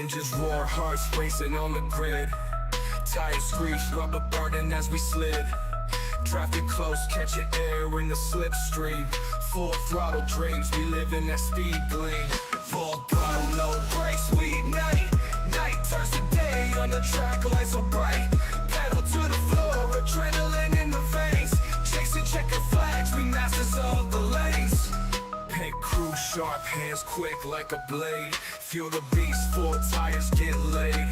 Engines roar, hearts racing on the grid. Tires screech, rubber burning as we slid. Traffic close, catching air in the slipstream. Full throttle dreams, we live in that speed gleam. Full throttle, no brakes, we ignite. Night turns to day on the track, lights so bright. Pedal to the floor, adrenaline in the veins. Chasing checkered flags, we masters of the lanes. Pit crew sharp, hands quick like a blade. Feel the beast, four tires get laid.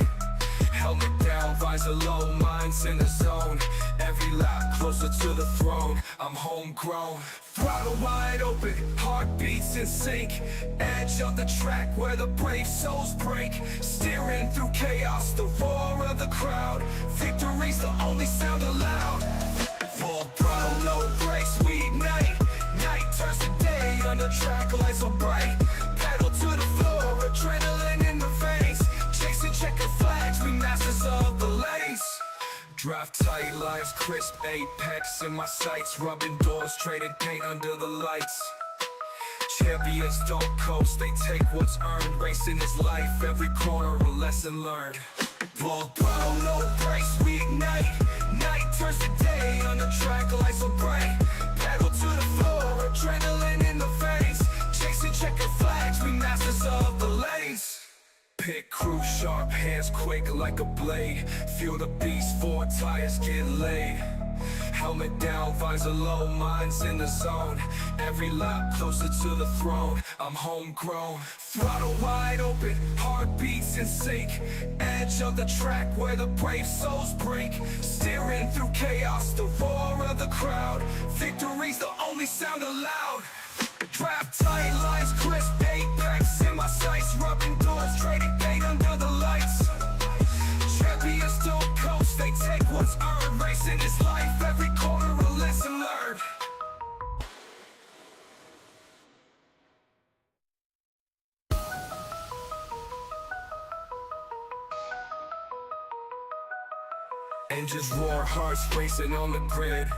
Helmet down, visor low, minds in the zone. Every lap closer to the throne, I'm homegrown. Throttle wide open, heartbeats in sync. Edge of the track where the brave souls break. Steering through chaos, the roar of the crowd. Victory's the only sound allowed. Full throttle, no brakes, we ignite. Night turns to day on the track, lights so bright. Pedal to the floor, adrenaline in the veins. Chasing checkered flags, we masters of the lanes. Drive tight, lines crisp, apex in my sights. Rubbing doors, trading paint under the lights. Champions don't coast, they take what's earned. Racing is life, every corner a lesson learned. Full throttle, no brakes, we ignite. Night turns to day on the track, lights so bright. Pedal to the floor, adrenaline in the veins. Chasing checkered flags, we masters of the lanes. Pit crew sharp, hands quick like a blade. Feel the beast, four tires get laid. Helmet down, visor low, minds in the zone. Every lap closer to the throne, I'm homegrown. Throttle wide open, heartbeats in sync. Edge of the track where the brave souls break. Steering through chaos, the roar of the crowd. Victory's the only sound allowed. Trap tight, lines crisp, apex in my sights. Rubbing doors, trading paint under the lights. Champions don't coast, they take what's earned. Racing is life, every corner a lesson learned. Engines roar, hearts racing on the grid.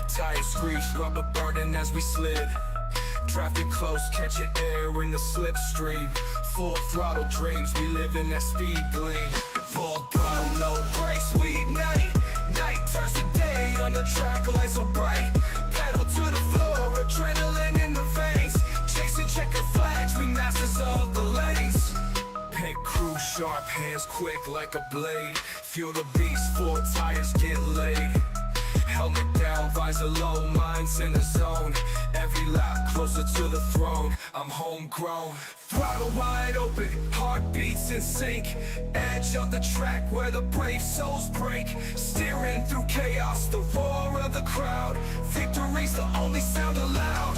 Tires screech, rubber burning as we slid. Traffic close, catching air in the slipstream. Full throttle dreams, we live in that speed gleam. Full throttle, no brakes, we ignite. Night turns to day on the track, lights so bright. Pedal to the floor, adrenaline in the veins. Chasing checkered flags, we masters of the lanes. Pit crew sharp, hands quick like a blade. Feel the beast, four tires get laid. Helmet down, visor low, minds in the zone. Every lap closer to the throne, I'm homegrown. Throttle wide open, heartbeats in sync. Edge of the track where the brave souls break. Steering through chaos, the roar of the crowd. Victory's the only sound allowed.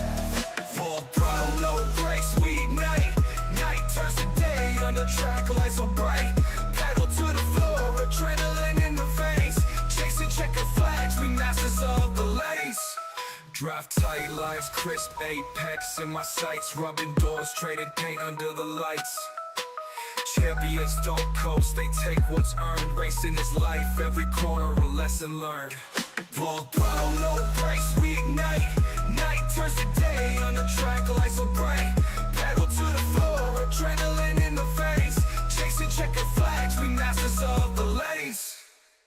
Full throttle, no brakes, we ignite. Night turns to day on the track, lights so bright. Pedal to the floor, adrenaline in the veins. Chasing checkered flags, we masters of the lanes. Drive tight, lines crisp, apex in my sights. Rubbing doors, trading paint under the lights. Champions don't coast, they take what's earned. Racing is life, every corner a lesson learned. Full throttle, no brakes, we ignite. Night turns to day on the track, lights so bright. Pedal to the floor, adrenaline in the veins. Chasing checkered flags, we masters of the lanes.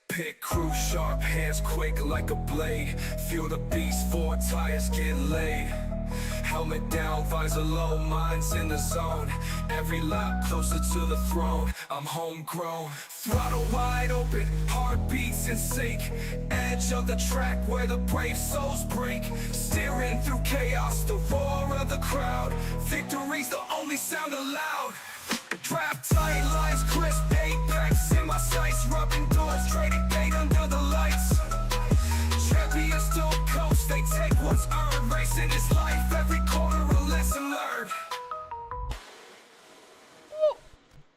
Pit crew sharp, hands quick like a blade. Feel the beast, four tires get laid. Helmet down, visor low, minds in the zone. Every lap closer to the throne, I'm homegrown. Throttle wide open, heartbeats in sync. Edge of the track where the brave souls break. Steering through chaos, the roar of the crowd. Victory's the only sound allowed. Trap tight, lines crisp, apex in my sights. Rubbing doors, trading paint under the lights. Champions don't coast, they take what's earned. Racing is life, every corner a lesson learned.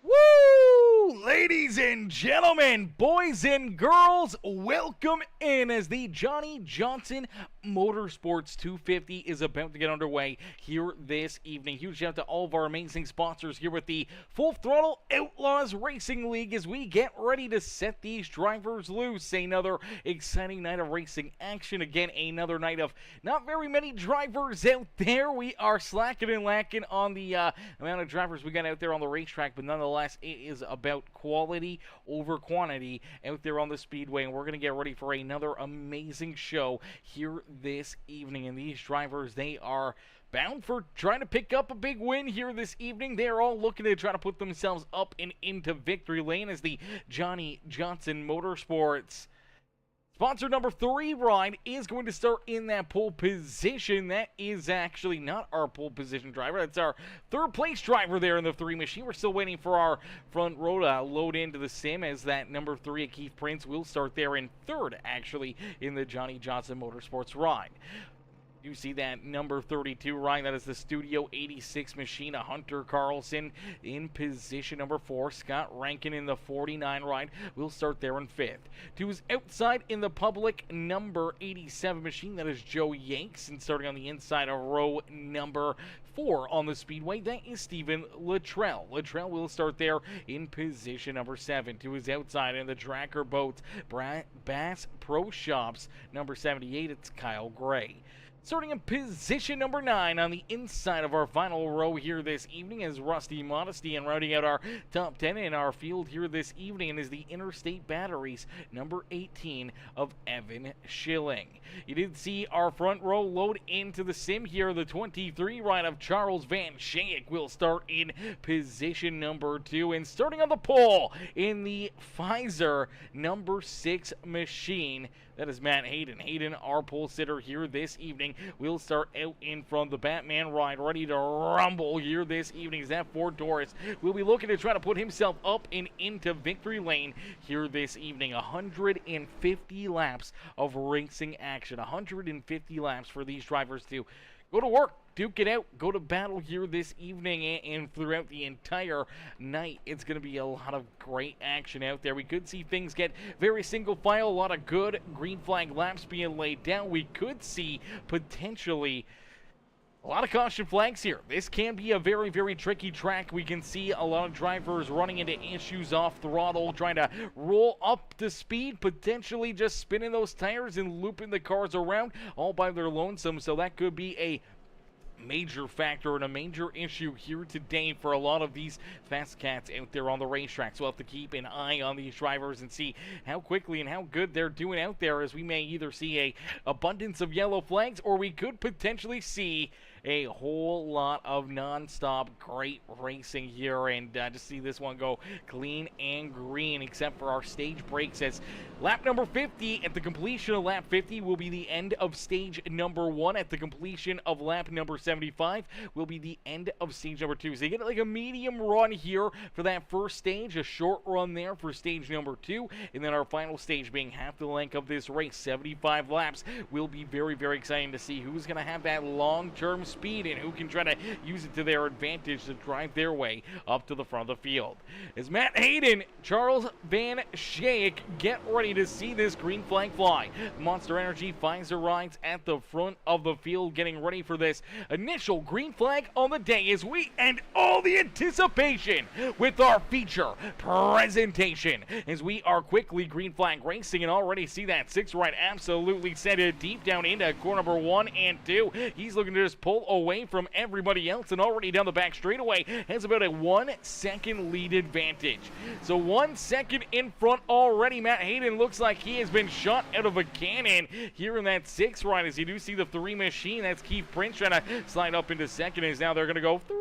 Woo! Ladies Ladies and gentlemen, boys and girls, welcome in as the Johnny Johnson Motorsports 250 is about to get underway here this evening. Huge shout out to all of our amazing sponsors here with the Full Throttle Outlaws Racing League as we get ready to set these drivers loose. Another exciting night of racing action. Again, another night of not very many drivers out there. We are slacking and lacking on the amount of drivers we got out there on the racetrack, but nonetheless, it is about quality over quantity out there on the Speedway, and we're going to get ready for another amazing show here this evening. And these drivers, they are bound for trying to pick up a big win here this evening. They're all looking to try to put themselves up and into victory lane as the Johnny Johnson Motorsports sponsor number 3 ride is going to start in that pole position. That is actually not our pole position driver. That's our third place driver there in the 3 machine. We're still waiting for our front row to load into the sim as that number 3 Keith Prince will start there in third, actually, in the Johnny Johnson Motorsports ride. You see that number 32 ride. That is the Studio 86 machine. Hunter Carlson in position number 4. Scott Rankin in the 49 ride. We'll start there in 5th. To his outside in the public number 87 machine. That is Joe Yanks. And starting on the inside of row number 4 on the Speedway, that is Stephen Luttrell. Luttrell will start there in position number 7. To his outside in the Tracker Boats Bass Pro Shops number 78, it's Kyle Gray. Starting in position number 9 on the inside of our final row here this evening is Rusty Modesty, and rounding out our top 10 in our field here this evening is the Interstate Batteries number 18 of Evan Schilling. You did see our front row load into the sim here. The 23 ride of Charles Van Schaik will start in position number 2, and starting on the pole in the Pfizer number 6 machine, that is Matt Hayden. Hayden, our pole sitter here this evening, will start out in front. The Batman ride ready to rumble here this evening as that Ford Taurus will be looking to try to put himself up and into victory lane here this evening. 150 laps of racing action. 150 laps for these drivers to go to work, duke it out, go to battle here this evening and throughout the entire night. It's going to be a lot of great action out there. We could see things get very single file, a lot of good green flag laps being laid down. We could see potentially a lot of caution flags here. This can be a very, very tricky track. We can see a lot of drivers running into issues off throttle, trying to roll up to speed, potentially just spinning those tires and looping the cars around all by their lonesome. So that could be a major factor and a major issue here today for a lot of these fast cats out there on the racetrack. So we'll have to keep an eye on these drivers and see how quickly and how good they're doing out there, as we may either see a abundance of yellow flags or we could potentially see a whole lot of non-stop great racing here, and just see this one go clean and green, except for our stage breaks, as lap number 50, at the completion of lap 50 will be the end of stage number 1. At the completion of lap number 75 will be the end of stage number 2. So you get like a medium run here for that first stage, a short run there for stage number 2, and then our final stage being half the length of this race, 75 laps. Will be very, very exciting to see who's going to have that long-term speed and who can try to use it to their advantage to drive their way up to the front of the field. As Matt Hayden, Charles Van Schaik get ready to see this green flag fly. Monster Energy Pfizer rides at the front of the field getting ready for this initial green flag on the day as we end all the anticipation with our feature presentation, as we are quickly green flag racing and already see that 6 ride absolutely set it deep down into corner number 1 and 2. He's looking to just pull away from everybody else, and already down the back straightaway has about a 1 second lead advantage. So 1 second in front already. Matt Hayden looks like he has been shot out of a cannon here in that 6 ride, as you do see the 3 machine. That's Keith Prince trying to slide up into second, as now they're going to go 3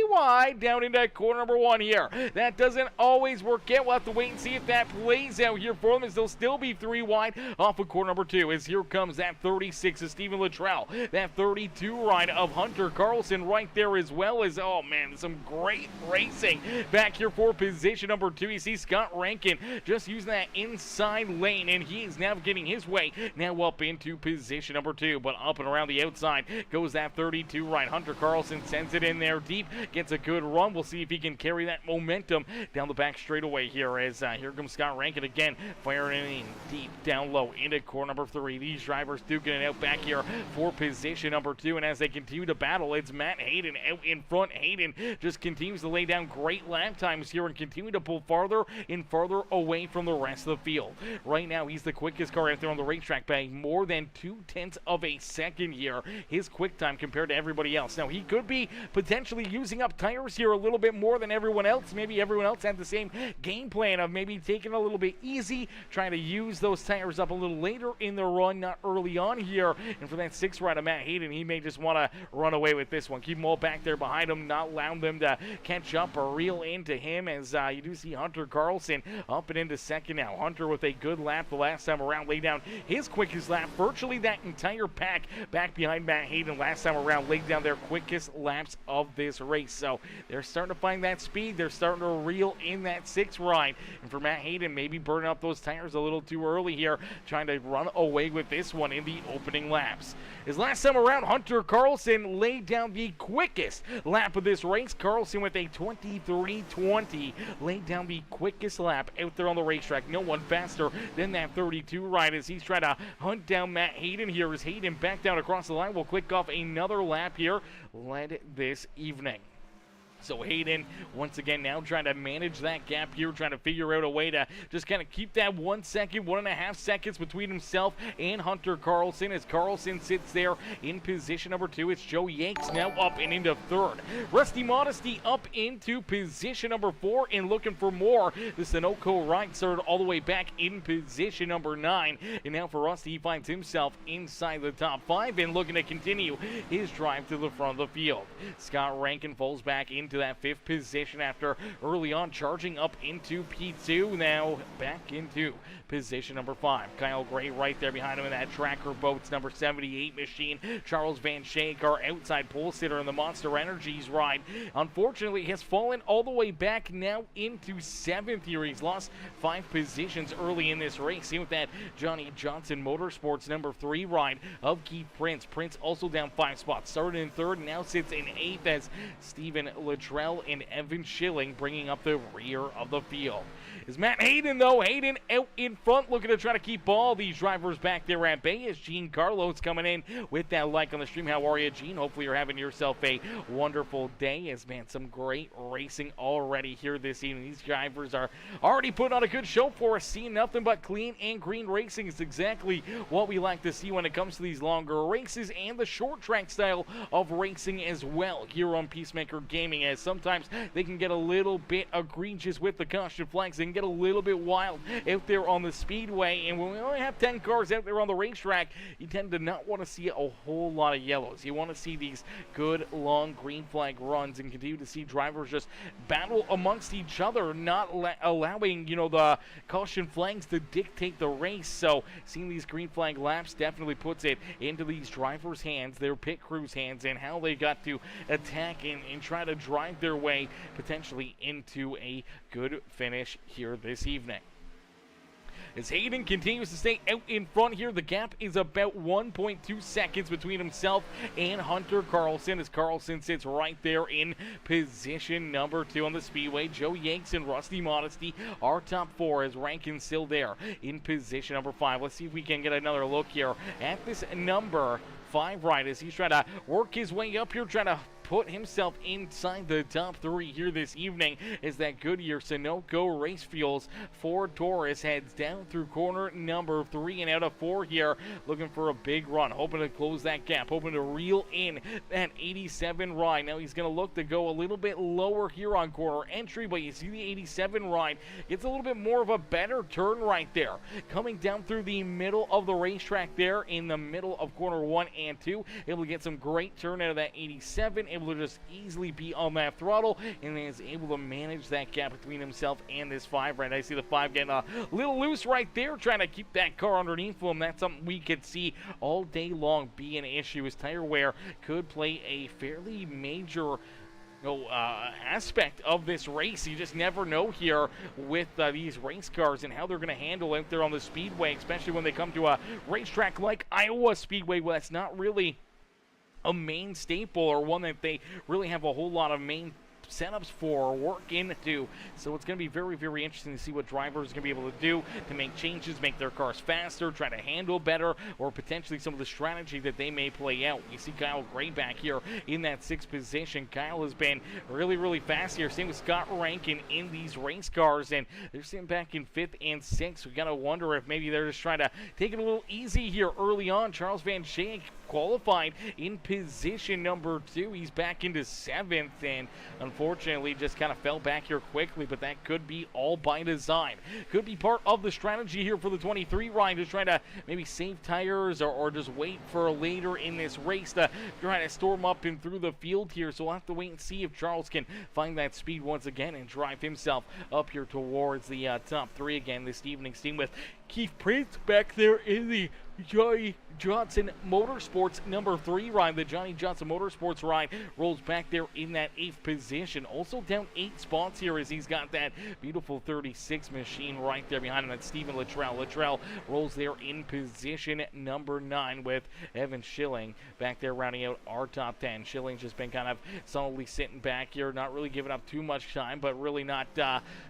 wide down into corner number 1 here. That doesn't always work out. We'll have to wait and see if that plays out here for them, as they'll still be 3 wide off of corner number 2, as here comes that 36 of Stephen Luttrell, that 32 ride of Hunter Carlson right there, as well as, oh man, some great racing back here for position number 2. You see Scott Rankin just using that inside lane, and he is navigating his way now up into position number 2, but up and around the outside goes that 32 right. Hunter Carlson sends it in there deep, gets gets a good run. We'll see if he can carry that momentum down the back straightaway here as here comes Scott Rankin again, firing in deep down low into core number 3. These drivers duking it out back here for position number 2, and as they continue to battle, it's Matt Hayden out in front. Hayden just continues to lay down great lap times here and continue to pull farther and farther away from the rest of the field. Right now, he's the quickest car out there on the racetrack by more than 0.2 of a second here. His quick time compared to everybody else. Now, he could be potentially using up tires here a little bit more than everyone else. Maybe everyone else had the same game plan of maybe taking it a little bit easy, trying to use those tires up a little later in the run, not early on here. And for that 6th ride of Matt Hayden, he may just want to run away with this one. Keep them all back there behind him, not allowing them to catch up or reel into him, as you do see Hunter Carlson up and into second now. Hunter with a good lap the last time around, laid down his quickest lap. Virtually that entire pack back behind Matt Hayden last time around laid down their quickest laps of this race. So they're starting to find that speed. They're starting to reel in that 6th ride. And for Matt Hayden, maybe burning up those tires a little too early here, trying to run away with this one in the opening laps. His last time around, Hunter Carlson laid down the quickest lap of this race. Carlson with a 23:20 laid down the quickest lap out there on the racetrack. No one faster than that 32 ride as he's trying to hunt down Matt Hayden here. As Hayden back down across the line, will click off another lap here, led this evening. So Hayden, once again, now trying to manage that gap here, trying to figure out a way to just kind of keep that 1 second, 1.5 seconds between himself and Hunter Carlson. As Carlson sits there in position number 2, it's Joe Yanks now up and into 3rd. Rusty Modesty up into position number 4 and looking for more. The Sunoco ride started all the way back in position number 9. And now for Rusty, he finds himself inside the top 5 and looking to continue his drive to the front of the field. Scott Rankin falls back into that 5th position after early on charging up into P2. Now back into position number 5. Kyle Gray right there behind him in that Tracker Boats number 78 machine. Charles Van Schaik, our outside pole sitter in the Monster Energies ride, unfortunately has fallen all the way back now into 7th here. He's lost 5 positions early in this race. Same with that Johnny Johnson Motorsports number 3 ride of Keith Prince. Prince also down 5 spots. Started in 3rd and now sits in 8th as Stephen Luttrell and Evan Schilling bringing up the rear of the field. Is Matt Hayden, though. Hayden out in front, looking to try to keep all these drivers back there at bay as Gene Carlos coming in with that like on the stream. How are you, Gene? Hopefully you're having yourself a wonderful day. As, man, some great racing already here this evening. These drivers are already putting on a good show for us. Seeing nothing but clean and green racing is exactly what we like to see when it comes to these longer races and the short track style of racing as well here on Peacemaker Gaming, as sometimes they can get a little bit egregious with the caution flags. They can get a little bit wild out there on the speedway, and when we only have 10 cars out there on the racetrack, you tend to not want to see a whole lot of yellows. You want to see these good long green flag runs and continue to see drivers just battle amongst each other, not allowing, you know, the caution flags to dictate the race. So seeing these green flag laps definitely puts it into these drivers' hands, their pit crew's hands, and how they got to attack and try to drive their way potentially into a good finish here this evening. As Hayden continues to stay out in front here, the gap is about 1.2 seconds between himself and Hunter Carlson, as Carlson sits right there in position number 2 on the speedway. Joe Yanks and Rusty Modesty are top 4, as Rankin's still there in position number 5. Let's see if we can get another look here at this number 5 ride as he's trying to work his way up here, trying to put himself inside the top 3 here this evening, as that Goodyear Sunoco Race Fuels Ford Taurus heads down through corner number 3 and out of 4 here, looking for a big run, hoping to close that gap, hoping to reel in that 87 ride. Now he's going to look to go a little bit lower here on corner entry, but you see the 87 ride gets a little bit more of a better turn right there, coming down through the middle of the racetrack there in the middle of corner 1 and 2, able to get some great turn out of that 87, able to just easily be on that throttle, and is able to manage that gap between himself and this 5 right. I see the 5 getting a little loose right there, trying to keep that car underneath him. That's something we could see all day long be an issue, as tire wear could play a fairly major aspect of this race. You just never know here with these race cars and how they're going to handle out there on the speedway, especially when they come to a racetrack like Iowa Speedway, where that's not really a main staple or one that they really have a whole lot of main setups for work into. So it's going to be very, very interesting to see what drivers are going to be able to do to make changes, make their cars faster, try to handle better, or potentially some of the strategy that they may play out. You see Kyle Gray back here in that 6th position. Kyle has been really, really fast here. Same with Scott Rankin in these race cars, and they're sitting back in 5th and 6th. We got to wonder if maybe they're just trying to take it a little easy here early on. Charles Van Schaik qualified in position number 2. He's back into 7th, and unfortunately just kind of fell back here quickly, but that could be all by design. Could be part of the strategy here for the 23 ride, to try to maybe save tires or just wait for later in this race to try to storm up and through the field here. So we'll have to wait and see if Charles can find that speed once again and drive himself up here towards the top 3 again this evening's team, with Keith Prince back there in the Johnny Johnson Motorsports number 3 ride. The Johnny Johnson Motorsports ride rolls back there in that 8th position. Also down 8 spots here as he's got that beautiful 36 machine right there behind him. That's Stephen Luttrell. Luttrell rolls there in position number 9 with Evan Schilling back there rounding out our top 10. Schilling's just been kind of solidly sitting back here, not really giving up too much time, but really not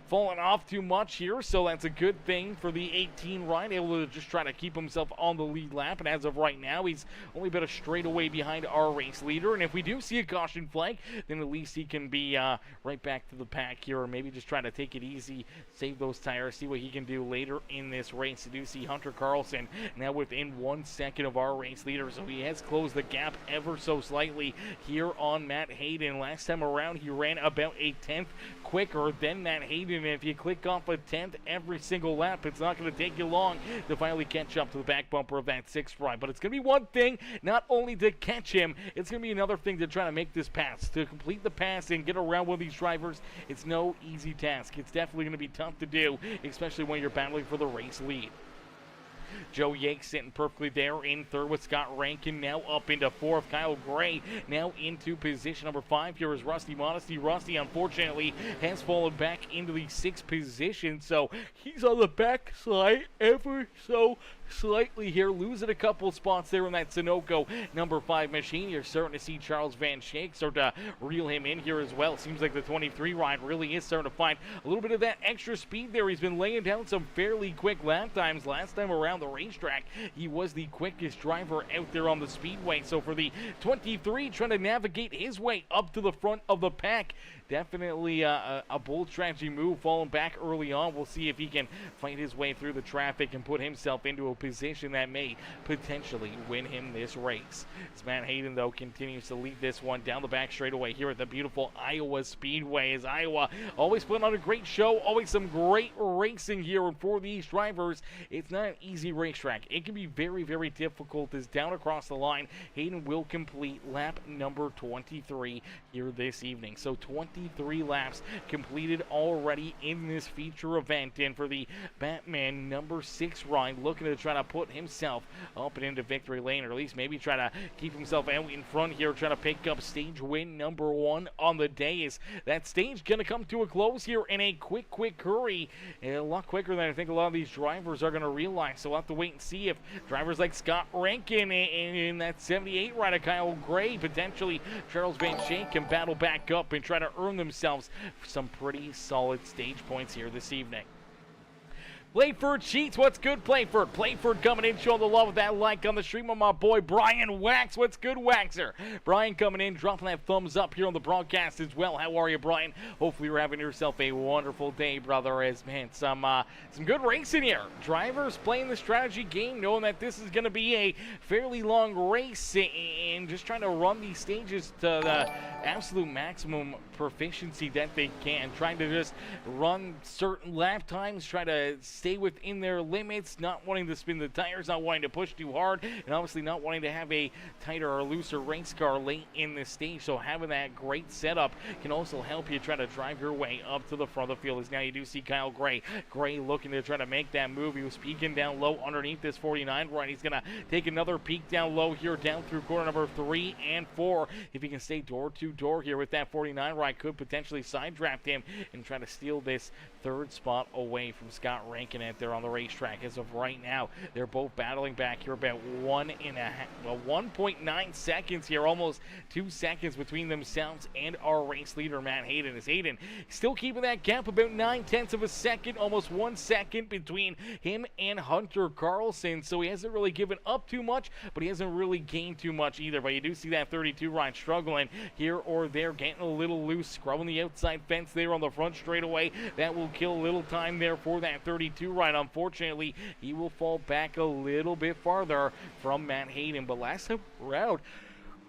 falling off too much here. So that's a good thing for the 18 ride, able to just try to keep himself on the lead lap. And as of right now, he's only been a straightaway behind our race leader, and if we do see a caution flag, then at least he can be right back to the pack here, or maybe just try to take it easy, save those tires, see what he can do later in this race. You do see Hunter Carlson now within 1 second of our race leader, so he has closed the gap ever so slightly here on Matt Hayden. Last time around, he ran about a 10th quicker than Matt Hayden, and if you click off a 10th every single lap, it's not going to take you long to finally catch up to the back bumper of that 6th ride. But it's going to be one thing not only to catch him, it's going to be another thing to try to make this pass, to complete the pass and get around one of these drivers. It's no easy task. It's definitely going to be tough to do, especially when you're battling for the race lead. Joe Yates sitting perfectly there in 3rd with Scott Rankin, now up into 4th. Kyle Gray now into position number 5 here is Rusty Modesty. Rusty, unfortunately, has fallen back into the 6th position, so he's on the backslide ever so slightly here, losing a couple spots there in that Sunoco number 5 machine. You're starting to see Charles Van Schaik start to reel him in here as well. Seems like the 23 ride really is starting to find a little bit of that extra speed there. He's been laying down some fairly quick lap times. Last time around the racetrack, he was the quickest driver out there on the Speedway. So for the 23, trying to navigate his way up to the front of the pack, definitely a bold strategy move, falling back early on. We'll see if he can fight his way through the traffic and put himself into a position that may potentially win him this race. As Matt Hayden, though, continues to lead this one down the back straightaway here at the beautiful Iowa Speedway. As Iowa always putting on a great show, always some great racing here, and for these drivers, it's not an easy racetrack. It can be very, very difficult. As down across the line, Hayden will complete lap number 23 here this evening. So 23 laps completed already in this feature event, and for the Batman number 6 ride, looking to try to put himself up and into victory lane, or at least maybe try to keep himself out in front here, trying to pick up stage win number 1 on the day. Is that stage going to come to a close here in a quick hurry, a lot quicker than I think a lot of these drivers are going to realize. So we'll have to wait and see if drivers like Scott Rankin in that 78 rider, Kyle Gray, potentially Charles Van Schaik, can battle back up and try to earn themselves some pretty solid stage points here this evening. Playford Sheets, what's good, Playford? Playford coming in, showing the love with that like on the stream of my boy Brian Wax. What's good, Waxer? Brian coming in, dropping that thumbs up here on the broadcast as well. How are you, Brian? Hopefully you're having yourself a wonderful day, brother. As, man, some good racing here. Drivers playing the strategy game, knowing that this is going to be a fairly long race, and just trying to run these stages to the absolute maximum proficiency that they can. Trying to just run certain lap times, try to stay within their limits, not wanting to spin the tires, not wanting to push too hard, and obviously not wanting to have a tighter or looser race car late in this stage. So having that great setup can also help you try to drive your way up to the front of the field. As now you do see Kyle Gray. Gray looking to try to make that move. He was peeking down low underneath this 49 right. He's going to take another peek down low here, down through corner number 3 and 4. If he can stay door to door here with that 49 right, could potentially side draft him and try to steal this 3rd spot away from Scott Rankin. looking at there on the racetrack as of right now. They're both battling back here about 1.9 seconds here, almost 2 seconds between themselves and our race leader, Matt Hayden. As Hayden still keeping that gap about 9/10 of a second, almost 1 second between him and Hunter Carlson. So he hasn't really given up too much, but he hasn't really gained too much either. But you do see that 32 ride struggling here or there, getting a little loose, scrubbing the outside fence there on the front straightaway. That will kill a little time there for that 32 ride. Unfortunately, he will fall back a little bit farther from Matt Hayden. But last time around,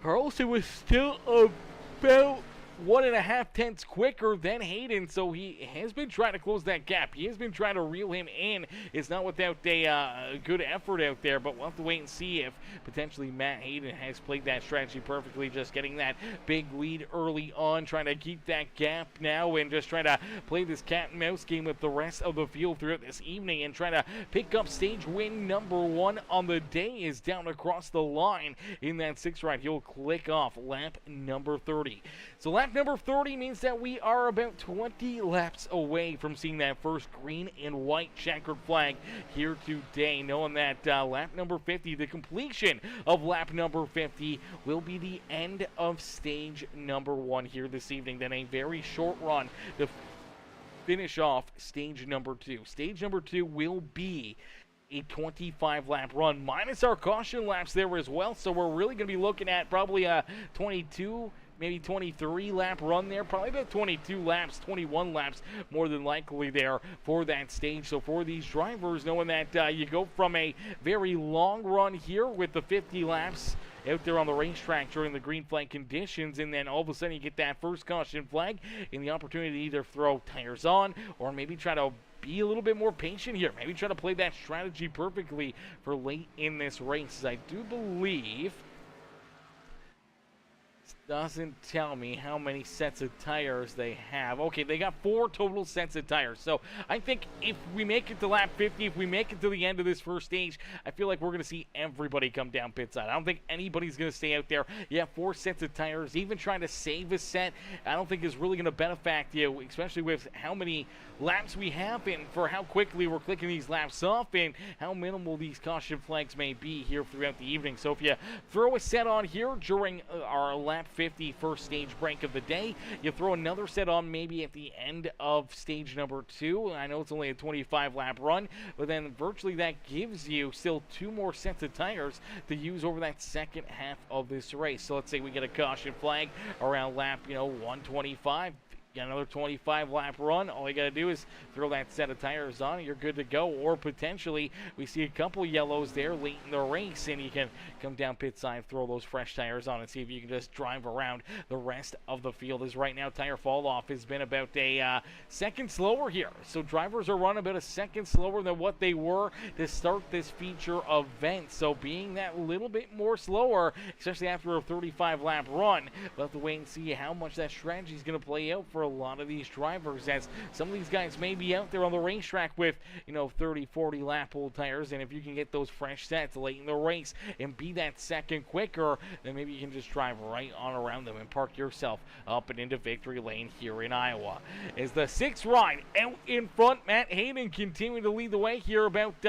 Carlson was still about 1.5 tenths quicker than Hayden, so he has been trying to close that gap. He has been trying to reel him in. It's not without a good effort out there, but we'll have to wait and see if potentially Matt Hayden has played that strategy perfectly, just getting that big lead early on, trying to keep that gap now and just trying to play this cat and mouse game with the rest of the field throughout this evening and trying to pick up stage win number 1 on the day. Is down across the line in that 6th ride. He'll click off lap number 30. So lap number 30 means that we are about 20 laps away from seeing that first green and white checkered flag here today, knowing that lap number 50, the completion of lap number 50, will be the end of stage number 1 here this evening. Then a very short run to finish off stage number 2. Stage number 2 will be a 25 lap run minus our caution laps there as well, so we're really going to be looking at probably a 22, maybe 23 lap run there, probably about 22 laps, 21 laps more than likely there for that stage. So for these drivers, knowing that you go from a very long run here with the 50 laps out there on the racetrack during the green flag conditions, and then all of a sudden you get that first caution flag and the opportunity to either throw tires on or maybe try to be a little bit more patient here, maybe try to play that strategy perfectly for late in this race. I do believe doesn't tell me how many sets of tires they have. Okay, they got 4 total sets of tires. So I think if we make it to lap 50, if we make it to the end of this first stage, I feel like we're going to see everybody come down pit side. I don't think anybody's going to stay out there. You have 4 sets of tires. Even trying to save a set, I don't think is really going to benefit you, especially with how many laps we have and for how quickly we're clicking these laps off and how minimal these caution flags may be here throughout the evening. So if you throw a set on here during our lap 50 first stage break of the day, you throw another set on maybe at the end of stage number 2. I know it's only a 25 lap run, but then virtually that gives you still 2 more sets of tires to use over that second half of this race. So let's say we get a caution flag around lap 125. Got another 25 lap run. All you got to do is throw that set of tires on and you're good to go. Or potentially we see a couple yellows there late in the race and you can come down pit side, throw those fresh tires on and see if you can just drive around the rest of the field. As right now tire fall off has been about a second slower here. So drivers are running about a second slower than what they were to start this feature event. So being that little bit more slower, especially after a 35 lap run, we'll have to wait and see how much that strategy is going to play out for a lot of these drivers, as some of these guys may be out there on the racetrack with 30, 40 lap old tires, and if you can get those fresh sets late in the race and be that second quicker, then maybe you can just drive right on around them and park yourself up and into victory lane here in Iowa. As the 6th ride out in front, Matt Hayden continuing to lead the way here about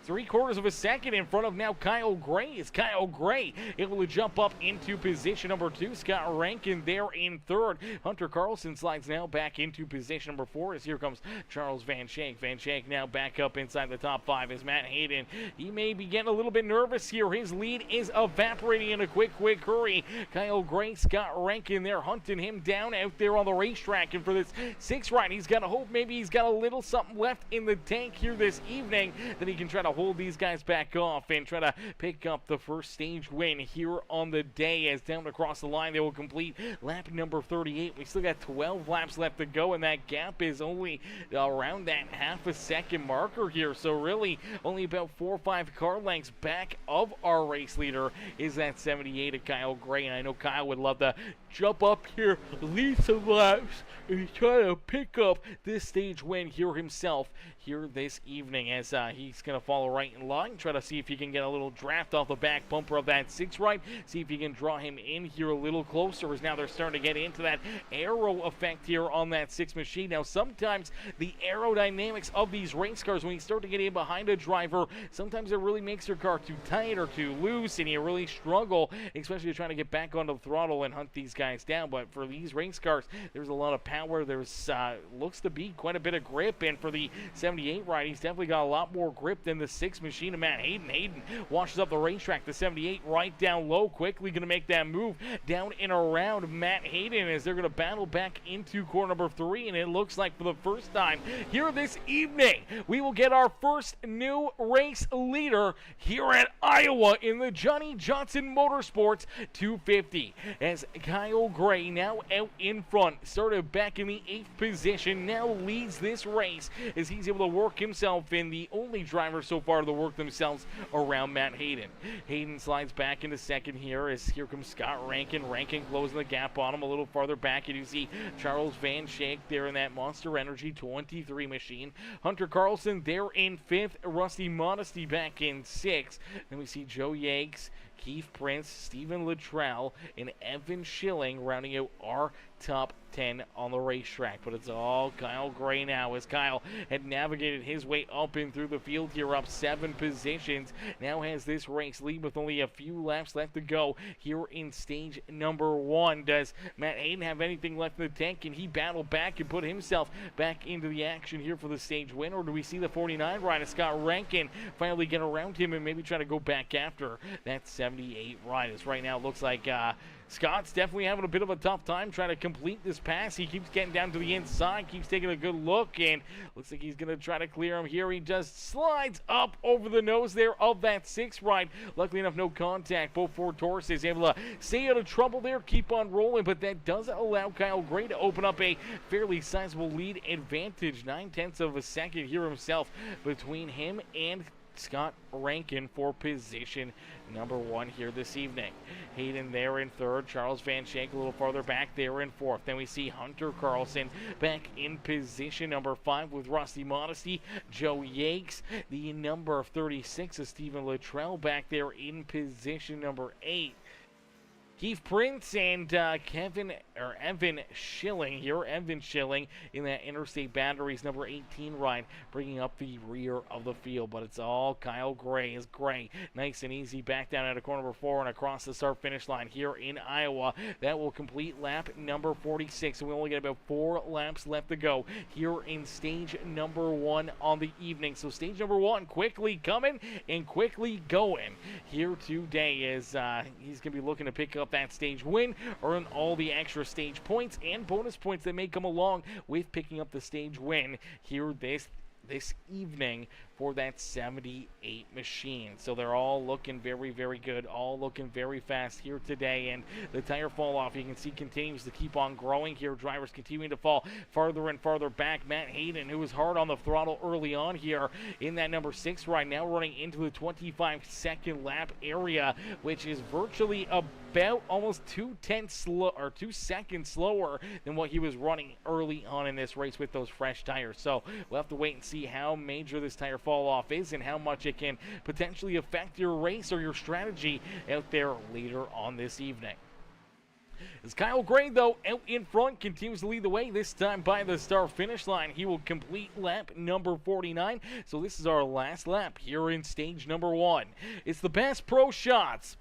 3/4 of a second in front of now Kyle Gray. Is Kyle Gray able to jump up into position number 2? Scott Rankin there in 3rd. Hunter Carlson slides now back into position number 4 as here comes Charles Van Shank. Van Shank now back up inside the top 5 as Matt Hayden, he may be getting a little bit nervous here. His lead is evaporating in a quick hurry. Kyle Gray, Scott Rankin there hunting him down out there on the racetrack. And for this 6th ride, he's got to hope maybe he's got a little something left in the tank here this evening that he can try to hold these guys back off and try to pick up the first stage win here on the day. As down across the line they will complete lap number 38. We still got 12 laps left to go, and that gap is only around that half a second marker here. So really only about 4 or 5 car lengths back of our race leader is that 78 of Kyle Gray. And I know Kyle would love to jump up here, lead some laps, and he's trying to pick up this stage win here himself here this evening as he's going to follow right in line, try to see if he can get a little draft off the back bumper of that 6 right, see if he can draw him in here a little closer as now they're starting to get into that aero effect here on that 6 machine. Now sometimes the aerodynamics of these race cars, when you start to get in behind a driver, sometimes it really makes your car too tight or too loose and you really struggle, especially trying to get back onto the throttle and hunt these guys down. But for these race cars, there's a lot of power. There's looks to be quite a bit of grip, and for the 78 ride, he's definitely got a lot more grip than the 6 machine of Matt Hayden. Hayden washes up the racetrack. The 78 right down low, quickly going to make that move down and around Matt Hayden as they're going to battle back into corner number 3, and it looks like for the first time here this evening, we will get our first new race leader here at Iowa in the Johnny Johnson Motorsports 250, as Kyle Gray now out in front, started back in the 8th position, now leads this race as he's able to work himself in, the only driver so far to work themselves around Matt Hayden. Hayden slides back into second here as here comes Scott Rankin. Rankin closing the gap on him a little farther back, and you see Charles Van Schaik there in that Monster Energy 23 machine. Hunter Carlson there in 5th, Rusty Modesty back in 6th. Then we see Joe Yanks, Keith Prince, Stephen Luttrell, and Evan Schilling rounding out our top 10 on the racetrack. But it's all Kyle Gray now, as Kyle had navigated his way up and through the field here, up 7 positions. Now has this race lead with only a few laps left to go here in stage number 1. Does Matt Hayden have anything left in the tank? Can he battle back and put himself back into the action here for the stage win? Or do we see the 49 rider Scott Rankin finally get around him and maybe try to go back after that 78 ride? As right now it looks like Scott's definitely having a bit of a tough time trying to complete this pass. He keeps getting down to the inside, keeps taking a good look, and looks like he's going to try to clear him here. He just slides up over the nose there of that 6 ride. Luckily enough, no contact. Both Ford Taurus is able to stay out of trouble there, keep on rolling, but that does allow Kyle Gray to open up a fairly sizable lead advantage. 9/10 of a second here himself between him and Scott Rankin for position number 1 here this evening. Hayden there in 3rd, Charles Van Schaik a little farther back there in 4th. Then we see Hunter Carlson back in position number 5 with Rusty Modesty. Joe Yanks, the number 36 of Stephen Luttrell back there in position number 8. Keith Prince and Evan Schilling here. Evan Schilling in that Interstate Batteries number 18 ride, bringing up the rear of the field. But it's all Kyle Gray. As Gray, nice and easy, back down at a corner number 4 and across the start-finish line here in Iowa. That will complete lap number 46. And we only get about 4 laps left to go here in stage number 1 on the evening. So stage number 1 quickly coming and quickly going here today, as he's going to be looking to pick up that stage win, earn all the extra stage points and bonus points that may come along with picking up the stage win here this evening for that 78 machine. So they're all looking very, very good, all looking very fast here today, and the tire fall off, you can see, continues to keep on growing here. Drivers continuing to fall farther and farther back. Matt Hayden, who was hard on the throttle early on here in that number 6 ride, now running into the 25-second lap area, which is virtually about almost 2 seconds slower than what he was running early on in this race with those fresh tires. So we'll have to wait and see how major this tire fall off is and how much it can potentially affect your race or your strategy out there later on this evening. As Kyle Gray, though, out in front, continues to lead the way, this time by the start-finish line. He will complete lap number 49. So this is our last lap here in stage number 1. It's the Bass Pro Shops,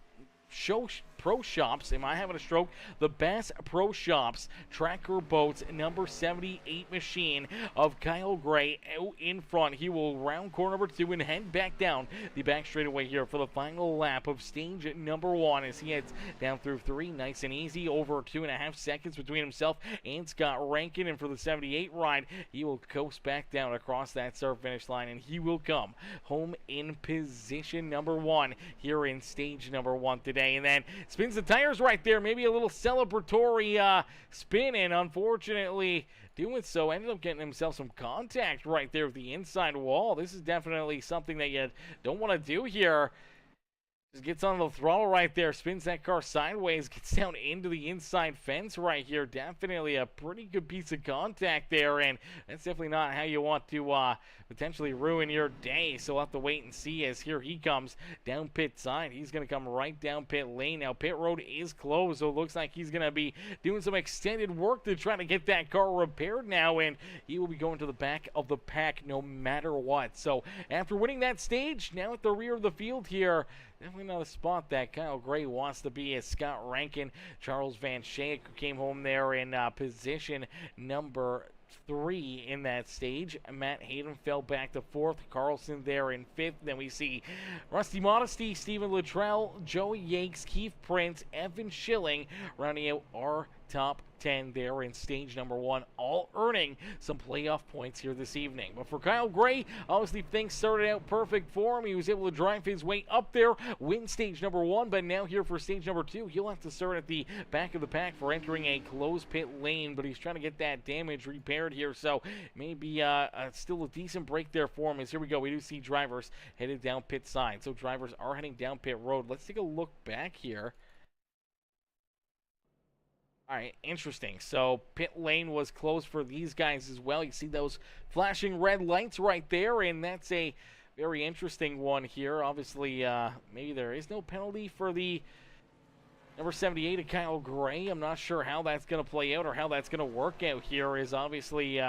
am I having a stroke? The Bass Pro Shops Tracker Boats number 78 machine of Kyle Gray out in front. He will round corner number 2 and head back down the back straightaway here for the final lap of stage number 1 as he heads down through 3, nice and easy, over 2.5 seconds between himself and Scott Rankin. And for the 78 ride, he will coast back down across that start finish line, and he will come home in position number 1 here in stage number 1 today. And then spins the tires right there, maybe a little celebratory spin, and unfortunately doing so ended up getting himself some contact right there with the inside wall. This is definitely something that you don't want to do here. Just gets on the throttle right there, spins that car sideways, gets down into the inside fence right here. Definitely a pretty good piece of contact there, and that's definitely not how you want to potentially ruin your day. So we'll have to wait and see as here he comes down pit side. He's going to come right down pit lane. Now pit road is closed, so it looks like he's going to be doing some extended work to try to get that car repaired now, and he will be going to the back of the pack no matter what. So after winning that stage, now at the rear of the field here, definitely not a spot that Kyle Gray wants to be, as Scott Rankin, Charles Van Schaik, who came home there in position number 3 in that stage. Matt Hayden fell back to 4th. Carlson there in 5th. Then we see Rusty Modesty, Stephen Luttrell, Joey Yates, Keith Prince, Evan Schilling rounding out our top 10 there in stage number 1, all earning some playoff points here this evening. But for Kyle Gray, obviously things started out perfect for him. He was able to drive his way up there, win stage number 1, but now here for stage number 2, he'll have to start at the back of the pack for entering a closed pit lane, but he's trying to get that damage repaired here, so maybe still a decent break there for him. As here we go, we do see drivers headed down pit side, so drivers are heading down pit road. Let's take a look back here. All right, interesting. So pit lane was closed for these guys as well. You see those flashing red lights right there, and that's a very interesting one here. Obviously, maybe there is no penalty for the number 78 of Kyle Gray. I'm not sure how that's going to play out or how that's going to work out here. Is obviously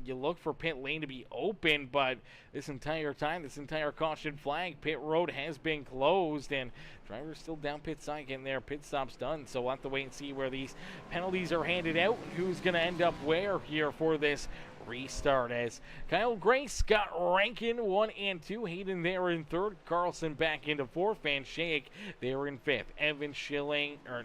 you look for pit lane to be open, but this entire time, this entire caution flag, pit road has been closed, and drivers still down pit side getting their pit stops done. So we'll have to wait and see where these penalties are handed out and who's going to end up where here for this restart, as Kyle Gray, Scott Rankin 1 and 2, Hayden there in 3rd, Carlson back into 4th, Van Schaik there in 5th, Evan Schilling, or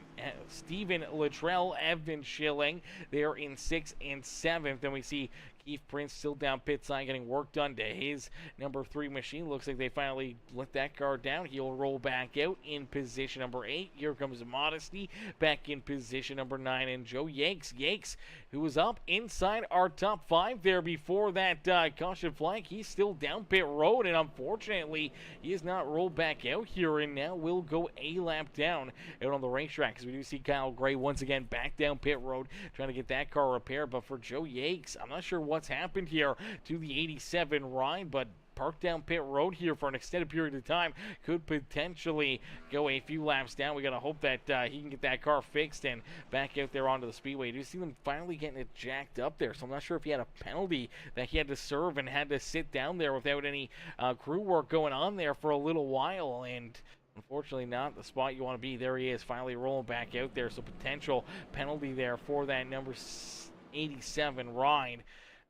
Stephen Luttrell, Evan Schilling there in 6th and 7th. Then we see Keith Prince still down pit side getting work done to his number 3 machine. Looks like they finally let that car down. He'll roll back out in position number 8. Here comes Modesty back in position number 9, and Joe Yakes, who was up inside our top 5 there before that caution flag. He's still down pit road, and unfortunately he is not rolled back out here, and now will go a lap down out on the racetrack, because we do see Kyle Gray once again back down pit road trying to get that car repaired. But for Joe Yakes, I'm not sure what's happened here to the 87 ride, but parked down pit road here for an extended period of time could potentially go a few laps down. We got to hope that he can get that car fixed and back out there onto the speedway. You see them finally getting it jacked up there, so I'm not sure if he had a penalty that he had to serve and had to sit down there without any crew work going on there for a little while, and unfortunately not the spot you want to be. There he is, finally rolling back out there, so potential penalty there for that number 87 ride.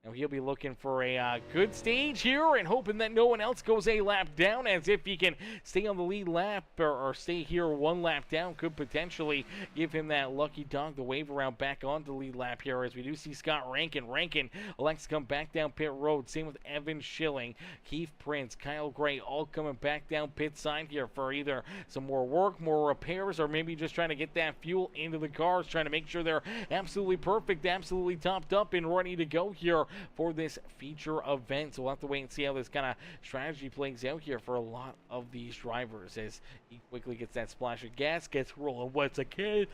Now he'll be looking for a good stage here and hoping that no one else goes a lap down, as if he can stay on the lead lap or stay here 1 lap down could potentially give him that lucky dog to wave around back on the lead lap here, as we do see Scott Rankin. Rankin elects to come back down pit road. Same with Evan Schilling, Keith Prince, Kyle Gray, all coming back down pit side here for either some more work, more repairs, or maybe just trying to get that fuel into the cars, trying to make sure they're absolutely perfect, absolutely topped up and ready to go here for this feature event. So we'll have to wait and see how this kind of strategy plays out here for a lot of these drivers, as he quickly gets that splash of gas, gets rolling once again.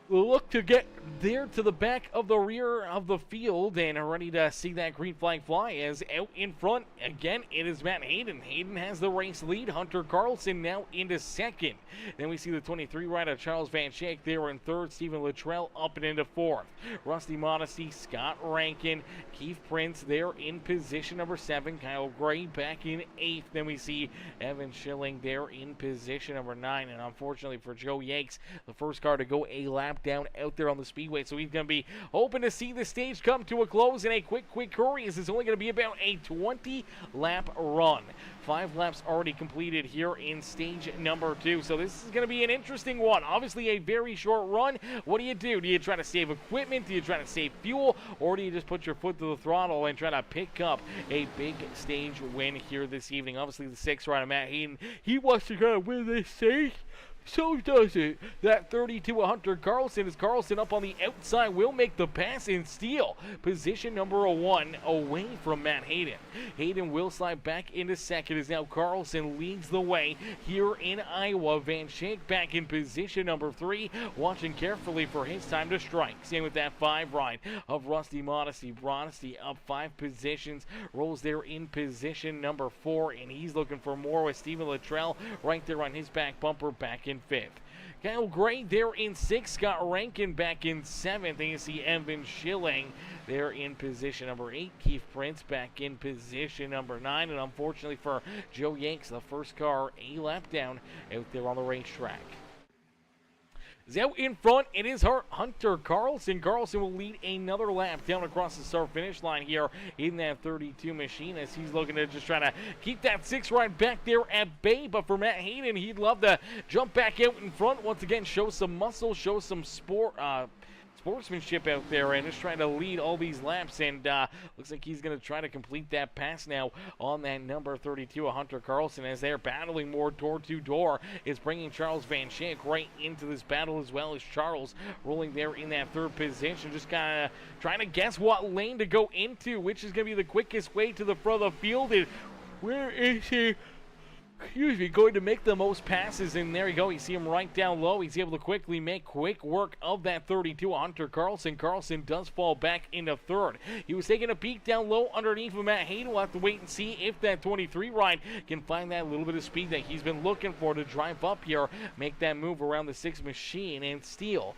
We'll look to get there to the back of the rear of the field and are ready to see that green flag fly, as out in front again it is Matt Hayden. Hayden has the race lead. Hunter Carlson now into 2nd. Then we see the 23 rider Charles Van Schaik there in 3rd. Stephen Luttrell up and into 4th. Rusty Modesty, Scott Rankin, Keith Prince there in position number 7. Kyle Gray back in 8th. Then we see Evan Schilling there in position number 9. And unfortunately for Joe Yakes, the first car to go a lap down out there on the speedway, so he's going to be hoping to see the stage come to a close in a quick hurry, as it's only going to be about a 20 lap run. 5 laps already completed here in stage number 2, so this is going to be an interesting one. Obviously a very short run. What do? Do you try to save equipment? Do you try to save fuel? Or do you just put your foot to the throttle and try to pick up a big stage win here this evening? Obviously the 6th rider Matt Hayden, he wants to kind of win this stage, So does it. That 32 Hunter Carlson is Carlson up on the outside. Will make the pass and steal position number 1 away from Matt Hayden. Hayden will slide back into second as now Carlson leads the way here in Iowa. Van Schaik back in position number 3, watching carefully for his time to strike. Same with that 5 ride of Rusty Modesty. Modesty up 5 positions, rolls there in position number 4, and he's looking for more with Steven Luttrell right there on his back bumper back in 5th. Kyle Gray there in 6th. Scott Rankin back in 7th. And you see Evan Schilling there in position number 8. Keith Prince back in position number 9. And unfortunately for Joe Yanks, the first car a lap down out there on the racetrack. Out in front, it is Hunter Carlson. Carlson will lead another lap down across the start-finish line here in that 32 machine as he's looking to just try to keep that 6 ride back there at bay. But for Matt Hayden, he'd love to jump back out in front once again, show some muscle, show some sportsmanship out there, and just trying to lead all these laps. And looks like he's going to try to complete that pass now on that number 32, Hunter Carlson, as they're battling more door-to-door. Is bringing Charles Van Schaik right into this battle, as well as Charles rolling there in that 3rd position, just kind of trying to guess what lane to go into, which is going to be the quickest way to the front of the field. And where is he? Going to make the most passes, and there you go. You see him right down low. He's able to quickly make quick work of that 32, Hunter Carlson. Carlson does fall back into 3rd. He was taking a peek down low underneath of Matt Hayden. We'll have to wait and see if that 23 ride can find that little bit of speed that he's been looking for to drive up here, make that move around the 6 machine, and steal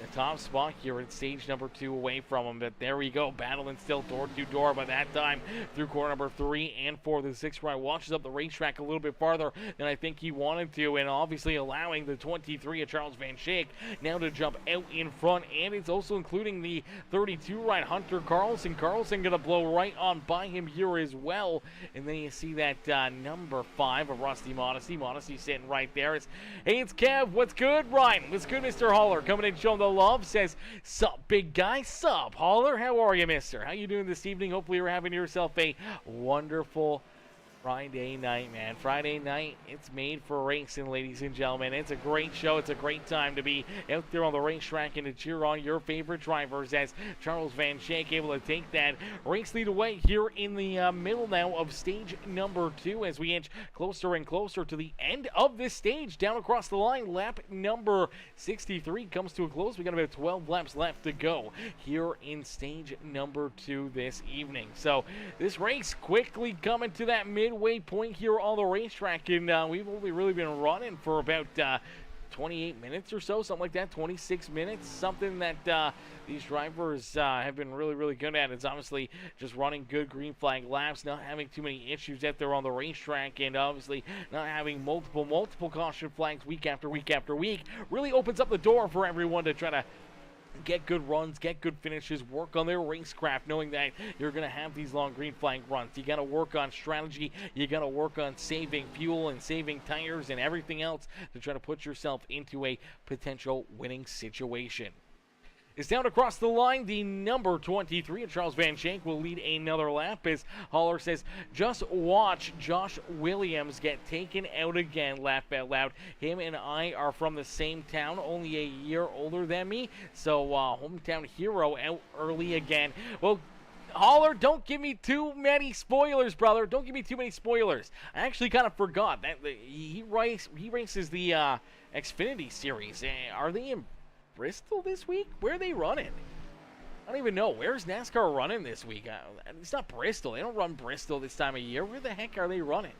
the top spot here at stage number 2 away from him. But there we go, battling still door-to-door by that time through corner number 3 and 4. The 6th ride washes up the racetrack a little bit farther than I think he wanted to, and obviously allowing the 23 of Charles Van Schaik now to jump out in front. And it's also including the 32 ride Hunter Carlson. Carlson going to blow right on by him here as well. And then you see that number 5 of Rusty Modesty. Modesty sitting right there. Hey, it's Kev. What's good, Ryan? What's good, Mr. Holler? Coming in showing the love. Says, sup, big guy? Sup, Holler? How are you, mister? How you doing this evening? Hopefully you're having yourself a wonderful Friday night, man. Friday night, it's made for racing, ladies and gentlemen. It's a great show. It's a great time to be out there on the racetrack and to cheer on your favorite drivers, as Charles Van Schaik able to take that race lead away here in the middle now of stage number 2 as we inch closer and closer to the end of this stage. Down across the line, lap number 63 comes to a close. We got about 12 laps left to go here in stage number 2 this evening. So this race quickly coming to that midway point here on the racetrack, and we've only really been running for about 28 minutes or so, something like that, 26 minutes, something that these drivers have been really good at. It's obviously just running good green flag laps, not having too many issues out there on the racetrack, and obviously not having multiple caution flags week after week after week really opens up the door for everyone to try to get good runs, get good finishes, work on their racecraft, knowing that you're going to have these long green flag runs. You got to work on strategy. You got to work on saving fuel and saving tires and everything else to try to put yourself into a potential winning situation. Is down across the line, the number 23 of Charles Van Schaik will lead another lap as Holler says, just watch Josh Williams get taken out again. Laugh out loud. Him and I are from the same town, only a year older than me, so hometown hero out early again. Well, Holler, don't give me too many spoilers, brother. Don't give me too many spoilers. I actually kind of forgot that he races the Xfinity Series. Are they in Bristol this week? Where are they running? I don't even know. Where's NASCAR running this week? It's not Bristol. They don't run Bristol this time of year. Where the heck are they running?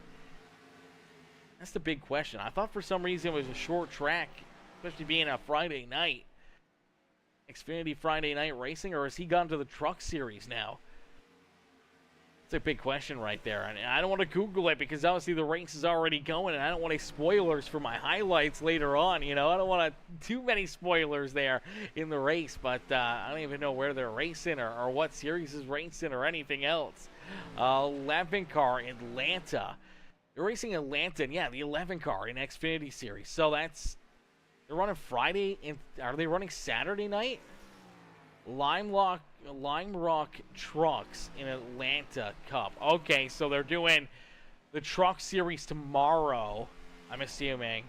That's the big question. I thought for some reason it was a short track, especially being a Friday night. Xfinity Friday night racing, or has he gone to the Truck Series now? It's a big question right there, and I don't want to Google it because obviously the race is already going, and I don't want any spoilers for my highlights later on. You know, I don't want too many spoilers there in the race, but I don't even know where they're racing or what series is racing or anything else. 11 car Atlanta. They're racing Atlanta, and yeah, the 11 car in Xfinity Series. So they're running Friday, and are they running Saturday night? Lime Rock Trucks in Atlanta Cup. Okay, so they're doing the Truck Series tomorrow, I'm assuming.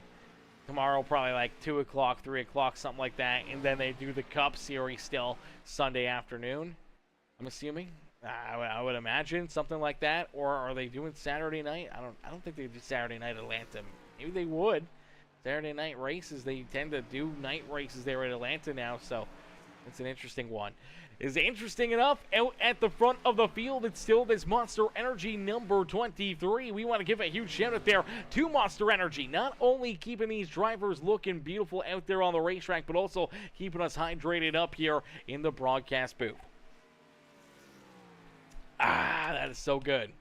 tomorrow, probably like 2 o'clock, 3 o'clock, something like that. And then they do the Cup Series still Sunday afternoon, I'm assuming. I would imagine something like that. Or are they doing Saturday night? I don't think they do Saturday night Atlanta. Maybe they would. Saturday night races, they tend to do night races there at Atlanta now, so it's an interesting one. Is interesting enough, out at the front of the field, it's still this Monster Energy number 23. We want to give a huge shout out there to Monster Energy, not only keeping these drivers looking beautiful out there on the racetrack, but also keeping us hydrated up here in the broadcast booth. That is so good.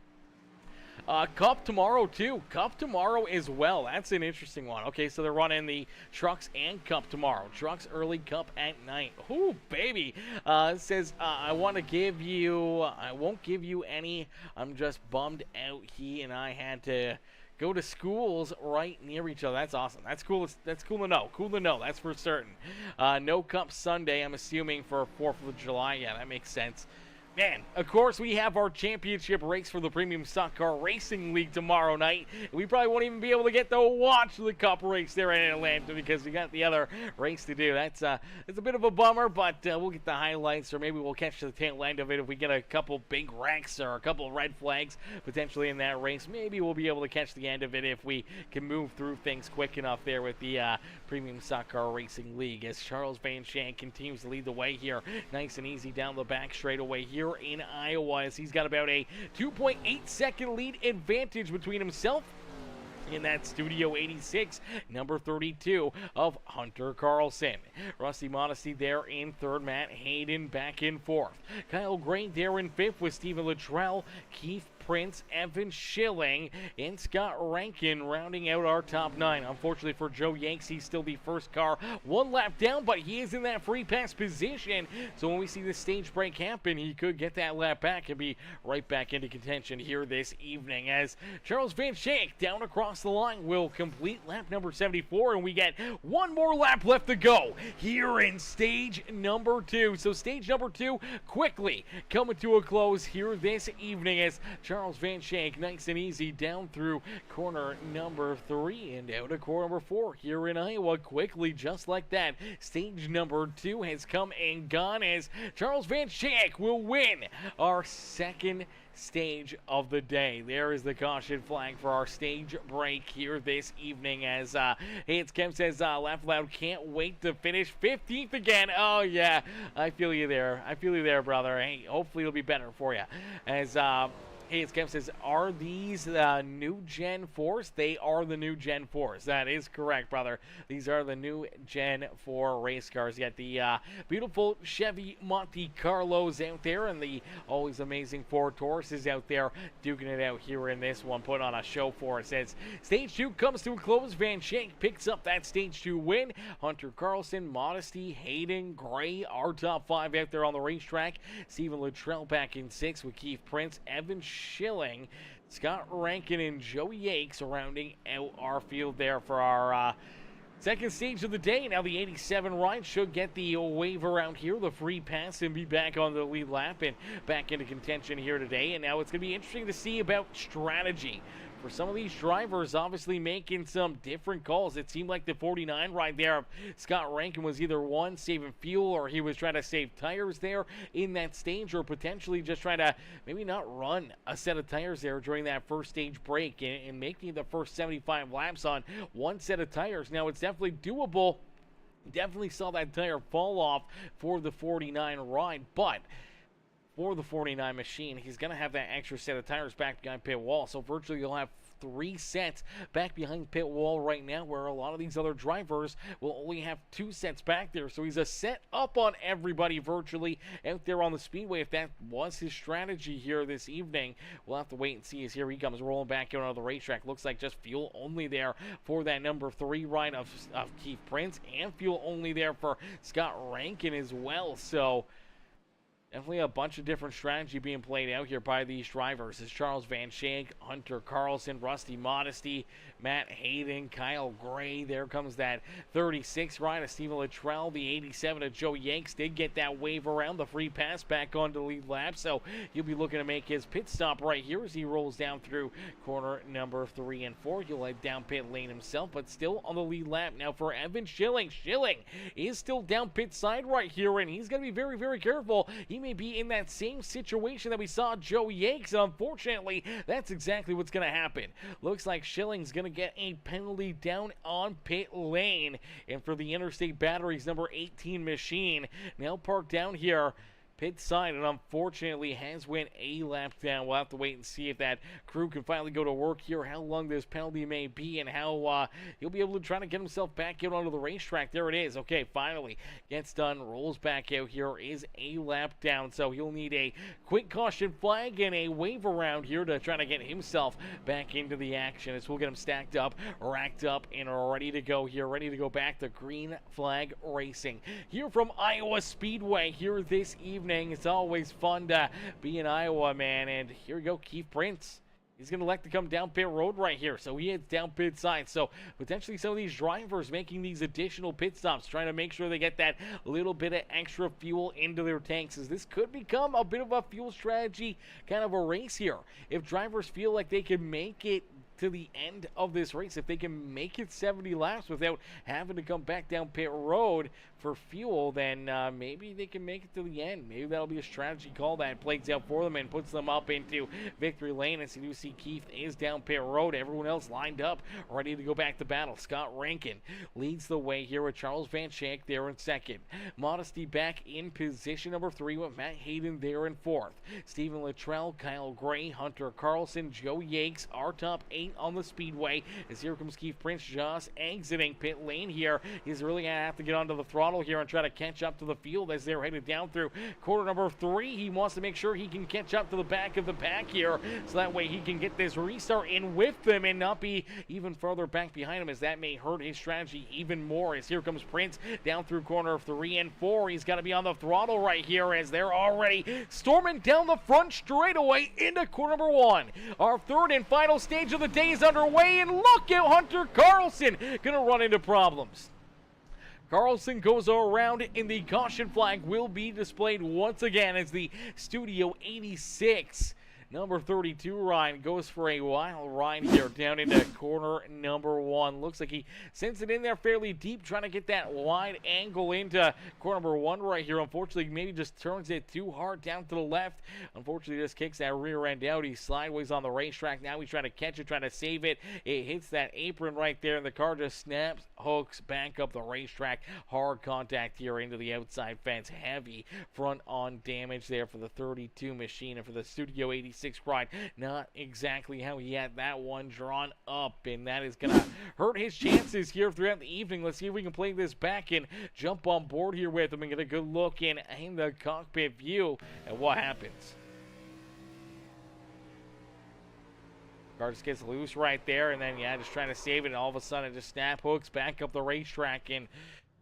Cup tomorrow, too. Cup tomorrow as well. That's an interesting one. Okay, so they're running the trucks and Cup tomorrow. Trucks early, Cup at night. Ooh, baby. It says, I won't give you any. I'm just bummed out. He and I had to go to schools right near each other. That's awesome. That's cool. That's cool to know. Cool to know. That's for certain. No Cup Sunday, I'm assuming, for 4th of July. Yeah, that makes sense. Man, of course, we have our championship race for the Premium Stock Car Racing League tomorrow night. We probably won't even be able to get to watch the Cup race there in Atlanta because we got the other race to do. It's a bit of a bummer, but we'll get the highlights, or maybe we'll catch the tail end of it if we get a couple big wrecks or a couple of red flags potentially in that race. Maybe we'll be able to catch the end of it if we can move through things quick enough there with the Premium Stock Car Racing League, as Charles Van Shank continues to lead the way here. Nice and easy down the back straightaway here in Iowa, as he's got about a 2.8 second lead advantage between himself in that Studio 86, number 32 of Hunter Carlson. Rusty Modesty there in third. Matt Hayden back in fourth. Kyle Gray there in fifth with Stephen Luttrell, Keith Prince, Evan Schilling, and Scott Rankin rounding out our top 9. Unfortunately for Joe Yanks, he's still the first car one lap down, but he is in that free pass position. So when we see the stage break happen, he could get that lap back and be right back into contention here this evening, as Charles Van Shank down across the line will complete lap number 74, and we get one more lap left to go here in stage number 2. So stage number 2 quickly coming to a close here this evening, as Charles Van Shank nice and easy down through corner number 3 and out of corner number 4 here in Iowa quickly, just like that. Stage number 2 has come and gone, as Charles Van Shank will win our second stage of the day. There is the caution flag for our stage break here this evening, as Hayes Kemp says, laugh loud, can't wait to finish 15th again. Oh yeah, I feel you there. I feel you there, brother. Hey, hopefully it'll be better for you, as Hayes Kemp says, are these new Gen 4s? They are the new Gen 4s. That is correct, brother. These are the new Gen 4 race cars. You got the beautiful Chevy Monte Carlos out there, and the always amazing Ford Tauruses out there duking it out here in this one. Put on a show for us. As Stage 2 comes to a close, Van Shank picks up that Stage 2 win. Hunter Carlson, Modesty, Hayden, Gray, our top 5 out there on the racetrack. Stephen Luttrell back in 6 with Keith Prince, Evan Schilling, Scott Rankin, and Joe Yakes rounding out our field there for our second stage of the day. Now the 87 ride should get the wave around here, the free pass, and be back on the lead lap and back into contention here today. And now it's going to be interesting to see about strategy for some of these drivers, obviously making some different calls. It seemed like the 49 ride there of Scott Rankin was either one, saving fuel, or he was trying to save tires there in that stage, or potentially just trying to maybe not run a set of tires there during that first stage break and making the first 75 laps on one set of tires. Now it's definitely doable. Definitely saw that tire fall off for the 49 ride, but for the 49 machine, he's going to have that extra set of tires back behind pit wall. So virtually you'll have 3 sets back behind pit wall right now, where a lot of these other drivers will only have 2 sets back there. So he's a set up on everybody virtually out there on the Speedway. If that was his strategy here this evening, we'll have to wait and see, as here he comes rolling back out on the racetrack. Looks like just fuel only there for that number 3 ride of Keith Prince, and fuel only there for Scott Rankin as well. So Definitely a bunch of different strategy being played out here by these drivers. It's Charles Van Shank, Hunter Carlson, Rusty Modesty, Matt Hayden, Kyle Gray. There comes that 36 ride of Steven Luttrell. The 87 of Joe Yanks did get that wave around the free pass back onto the lead lap. So he'll be looking to make his pit stop right here as he rolls down through corner number 3 and 4. He'll head down pit lane himself, but still on the lead lap. Now for Evan Schilling. Schilling is still down pit side right here, and he's going to be very, very careful. He may be in that same situation that we saw Joe Yanks, and unfortunately, that's exactly what's going to happen. Looks like Schilling's going to get a penalty down on pit lane, and for the Interstate Batteries number 18 machine, now parked down here pit side, and unfortunately has went a lap down. We'll have to wait and see if that crew can finally go to work here, how long this penalty may be, and how he'll be able to try to get himself back out onto the racetrack. There it is. Okay, finally gets done, rolls back out here, is a lap down, so he'll need a quick caution flag and a wave around here to try to get himself back into the action, as we'll get him stacked up, racked up, and ready to go here, ready to go back to green flag racing here from Iowa Speedway here this evening. It's always fun to be in Iowa, man. And here we go, Keith Prince. He's going to elect to come down pit road right here. So he heads down pit side. So potentially some of these drivers making these additional pit stops, trying to make sure they get that little bit of extra fuel into their tanks, as this could become a bit of a fuel strategy kind of a race here. If drivers feel like they can make it to the end of this race, if they can make it 70 laps without having to come back down pit road for fuel, then maybe they can make it to the end. Maybe that'll be a strategy call that plays out for them and puts them up into victory lane. As you do see, Keith is down pit road. Everyone else lined up, ready to go back to battle. Scott Rankin leads the way here with Charles Van Shank there in second. Modesty back in position number 3 with Matt Hayden there in 4th. Steven Luttrell, Kyle Gray, Hunter Carlson, Joe Yanks, our top 8 on the speedway. As here comes Keith Prince just exiting pit lane here. He's really going to have to get onto the throttle here and try to catch up to the field as they're headed down through quarter number 3. He wants to make sure he can catch up to the back of the pack here, so that way he can get this restart in with them and not be even further back behind him, as that may hurt his strategy even more. As here comes Prince down through corner 3 and 4. He's got to be on the throttle right here, as they're already storming down the front straightaway into corner number 1. Our third and final stage of the day is underway, and look at Hunter Carlson gonna run into problems. Carlson goes around, and the caution flag will be displayed once again as the Studio 86 number 32 ride goes for a wild ride here down into corner number 1. Looks like he sends it in there fairly deep, trying to get that wide angle into corner number 1 right here. Unfortunately, maybe just turns it too hard down to the left. Unfortunately, just kicks that rear end out. He's sideways on the racetrack. Now he's trying to catch it, trying to save it. It hits that apron right there, and the car just snaps, hooks back up the racetrack. Hard contact here into the outside fence. Heavy front-on damage there for the 32 machine, and for the Studio 86 ride, not exactly how he had that one drawn up, and that is going to hurt his chances here throughout the evening. Let's see if we can play this back and jump on board here with him and get a good look in the cockpit view at what happens. Car just gets loose right there, and then, yeah, just trying to save it, and all of a sudden it just snap hooks back up the racetrack, and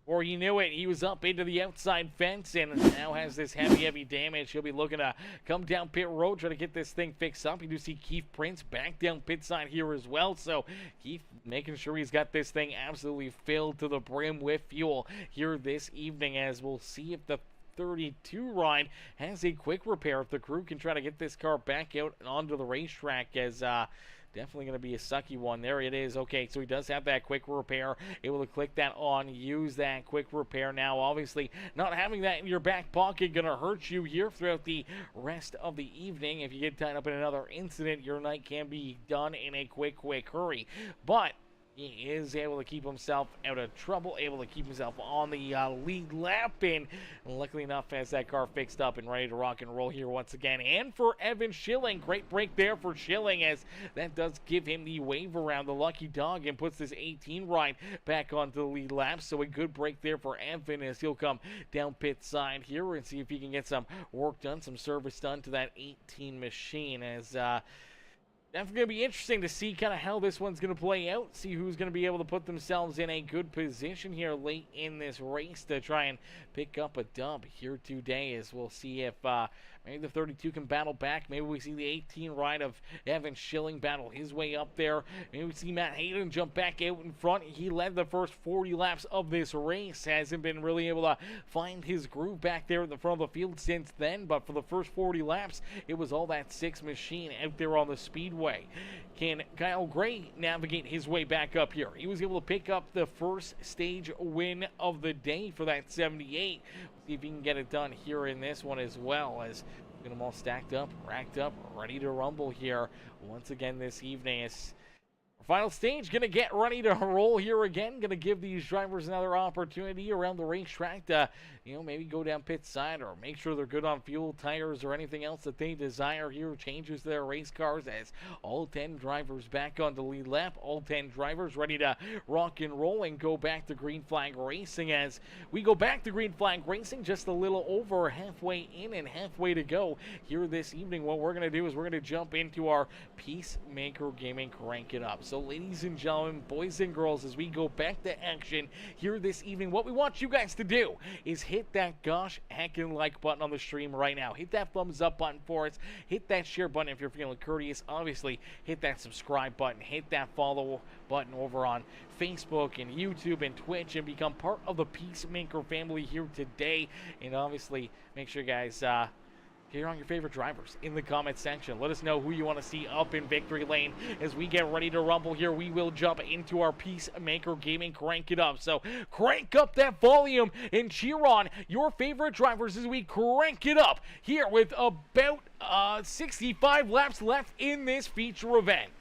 before you knew it, he was up into the outside fence and now has this heavy damage. He'll be looking to come down pit road, try to get this thing fixed up. You do see Keith Prince back down pit side here as well. So Keith making sure he's got this thing absolutely filled to the brim with fuel here this evening, as we'll see if the 32 ride has a quick repair, if the crew can try to get this car back out and onto the racetrack, as definitely going to be a sucky one. There it is. Okay, so he does have that quick repair. Able to click that on, use that quick repair. Now, obviously, not having that in your back pocket going to hurt you here throughout the rest of the evening. If you get tied up in another incident, your night can be done in a quick hurry. But he is able to keep himself out of trouble, able to keep himself on the lead lap, and luckily enough has that car fixed up and ready to rock and roll here once again. And for Evan Schilling, great break there for Schilling, as that does give him the wave around the lucky dog and puts this 18 ride back onto the lead lap. So a good break there for Evan, as he'll come down pit side here and see if he can get some work done, some service done to that 18 machine, as Definitely going to be interesting to see kind of how this one's going to play out, see who's going to be able to put themselves in a good position here late in this race to try and pick up a dub here today, as we'll see if maybe the 32 can battle back. Maybe we see the 18 ride of Evan Schilling battle his way up there. Maybe we see Matt Hayden jump back out in front. He led the first 40 laps of this race, hasn't been really able to find his groove back there at the front of the field since then, but for the first 40 laps, it was all that 6 machine out there on the Speedway. Can Kyle Gray navigate his way back up here? He was able to pick up the first stage win of the day for that 78. See if he can get it done here in this one as well, as get them all stacked up, racked up, ready to rumble here once again this evening. As final stage, going to get ready to roll here again. Going to give these drivers another opportunity around the racetrack to, maybe go down pit side or make sure they're good on fuel, tires, or anything else that they desire here. Changes to their race cars as all 10 drivers back on the lead lap. All 10 drivers ready to rock and roll and go back to green flag racing. As we go back to green flag racing, just a little over halfway in and halfway to go here this evening. What we're going to do is we're going to jump into our Peacemaker Gaming Crank It Up. So ladies and gentlemen, boys and girls, as we go back to action here this evening, what we want you guys to do is hit that gosh heckin' like button on the stream right now. Hit that thumbs up button for us. Hit that share button if you're feeling courteous. Obviously, hit that subscribe button. Hit that follow button over on Facebook and YouTube and Twitch and become part of the Peacemaker family here today. And obviously, make sure you guys hear on your favorite drivers in the comment section. Let us know who you want to see up in victory lane. As we get ready to rumble here, we will jump into our Peacemaker Gaming Crank It Up. So crank up that volume and cheer on your favorite drivers as we crank it up here with about 65 laps left in this feature event.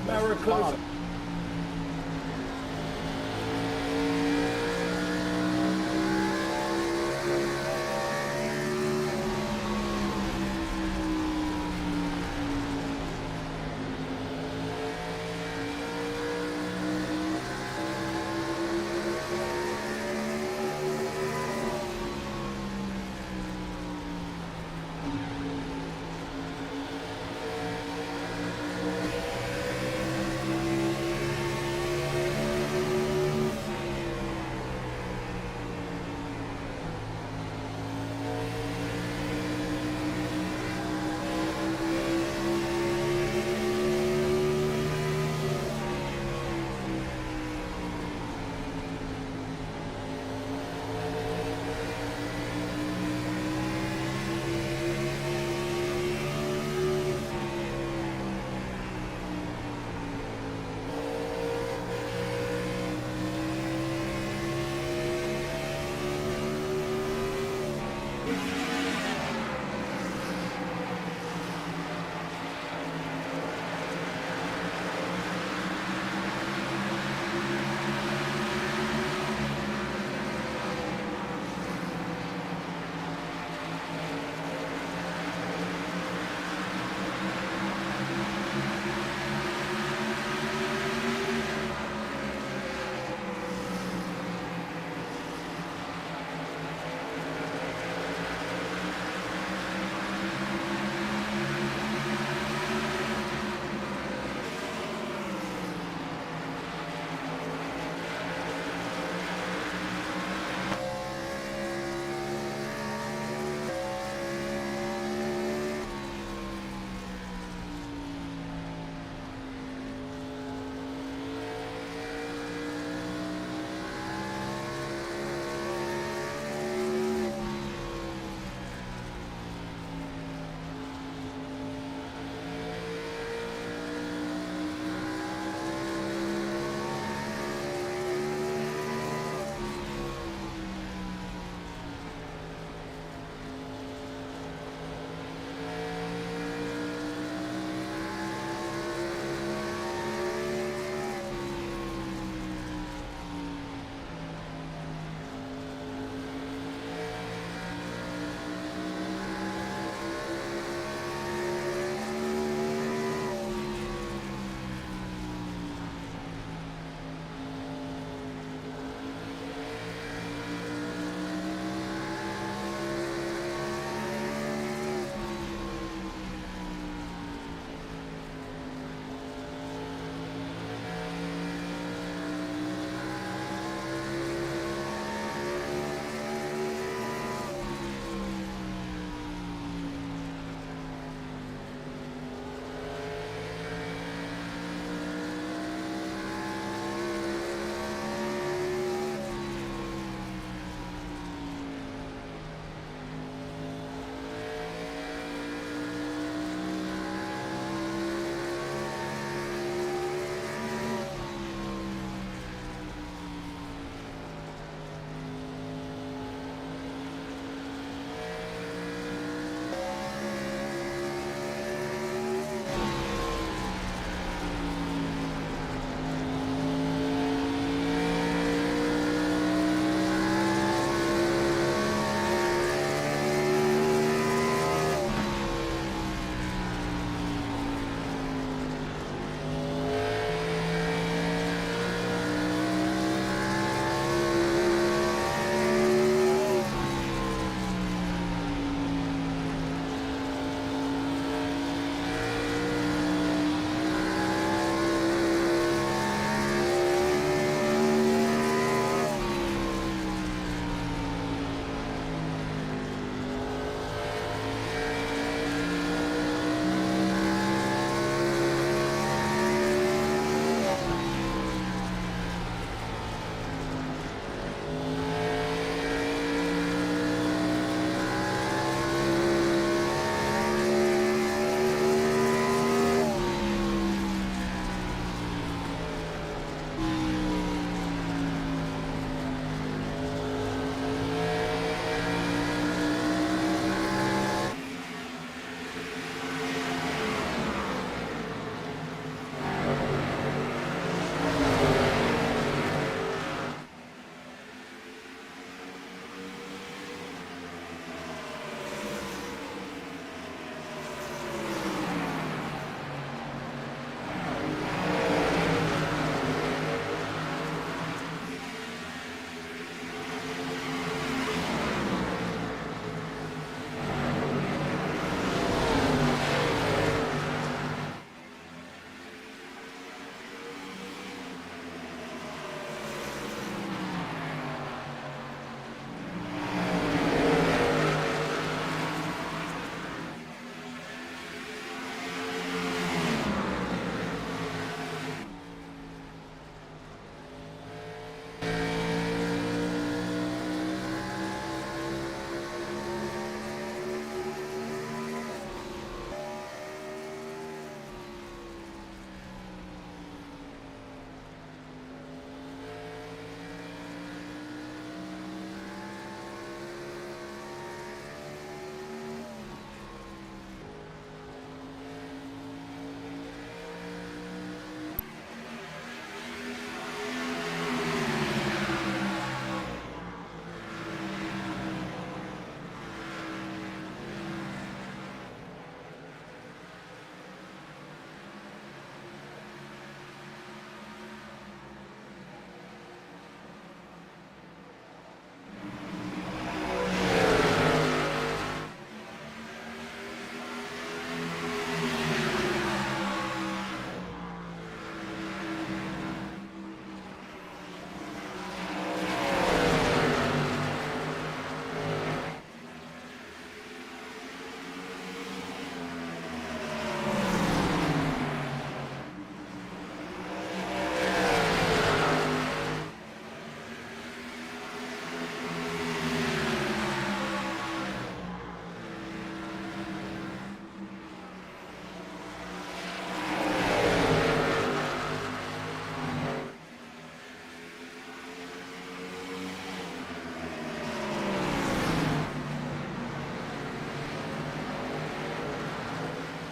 Maricopa.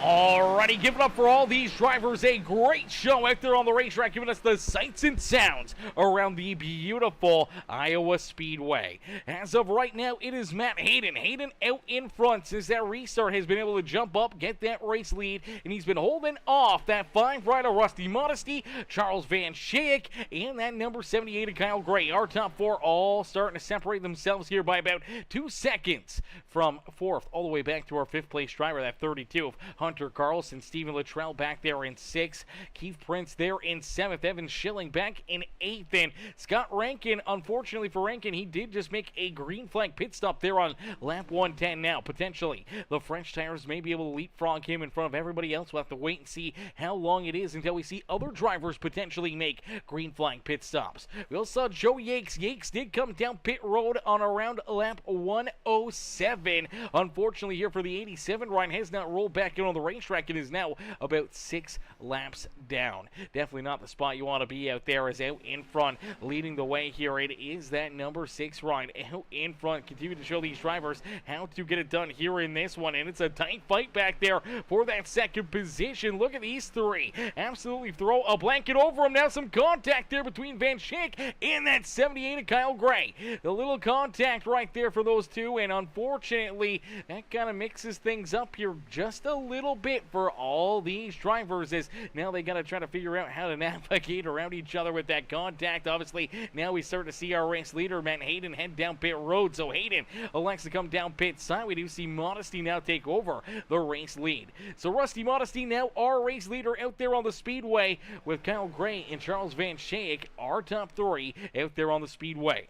Alrighty, give it up for all these drivers. A great show out there on the racetrack, giving us the sights and sounds around the beautiful Iowa Speedway. As of right now, it is Matt Hayden. Hayden out in front since that restart has been able to jump up, get that race lead, and he's been holding off that 5-rider Rusty Modesty, Charles Van Schaik, and that number 78 of Kyle Gray. Our top four all starting to separate themselves here by about 2 seconds from 4th all the way back to our 5th place driver, that 32 of Hunter Carlson. Stephen Luttrell back there in 6th. Keith Prince there in 7th. Evan Schilling back in 8th. And Scott Rankin, unfortunately for Rankin, he did just make a green flag pit stop there on lap 110 now. Potentially, the French tires may be able to leapfrog him in front of everybody else. We'll have to wait and see how long it is until we see other drivers potentially make green flag pit stops. We also saw Joe Yates. Yates did come down pit road on around lap 107. Unfortunately here for the 87, Ryan has not rolled back in on the racetrack and is now about 6 laps down. Definitely not the spot you want to be out there, as out in front, leading the way here. It is that number 6 Ryan out in front. Continue to show these drivers how to get it done here in this one, and it's a tight fight back there for that second position. Look at these three. Absolutely throw a blanket over them. Now some contact there between Van Schaik and that 78 of Kyle Gray. The little contact right there for those two, and unfortunately that kind of mixes things up here just a little bit for all these drivers, as now they got to try to figure out how to navigate around each other with that contact. Obviously now we start to see our race leader Matt Hayden head down pit road, so Hayden elects to come down pit side. We do see Modesty now take over the race lead. So Rusty Modesty now our race leader out there on the speedway, with Kyle Gray and Charles Van Schaik our top 3 out there on the speedway.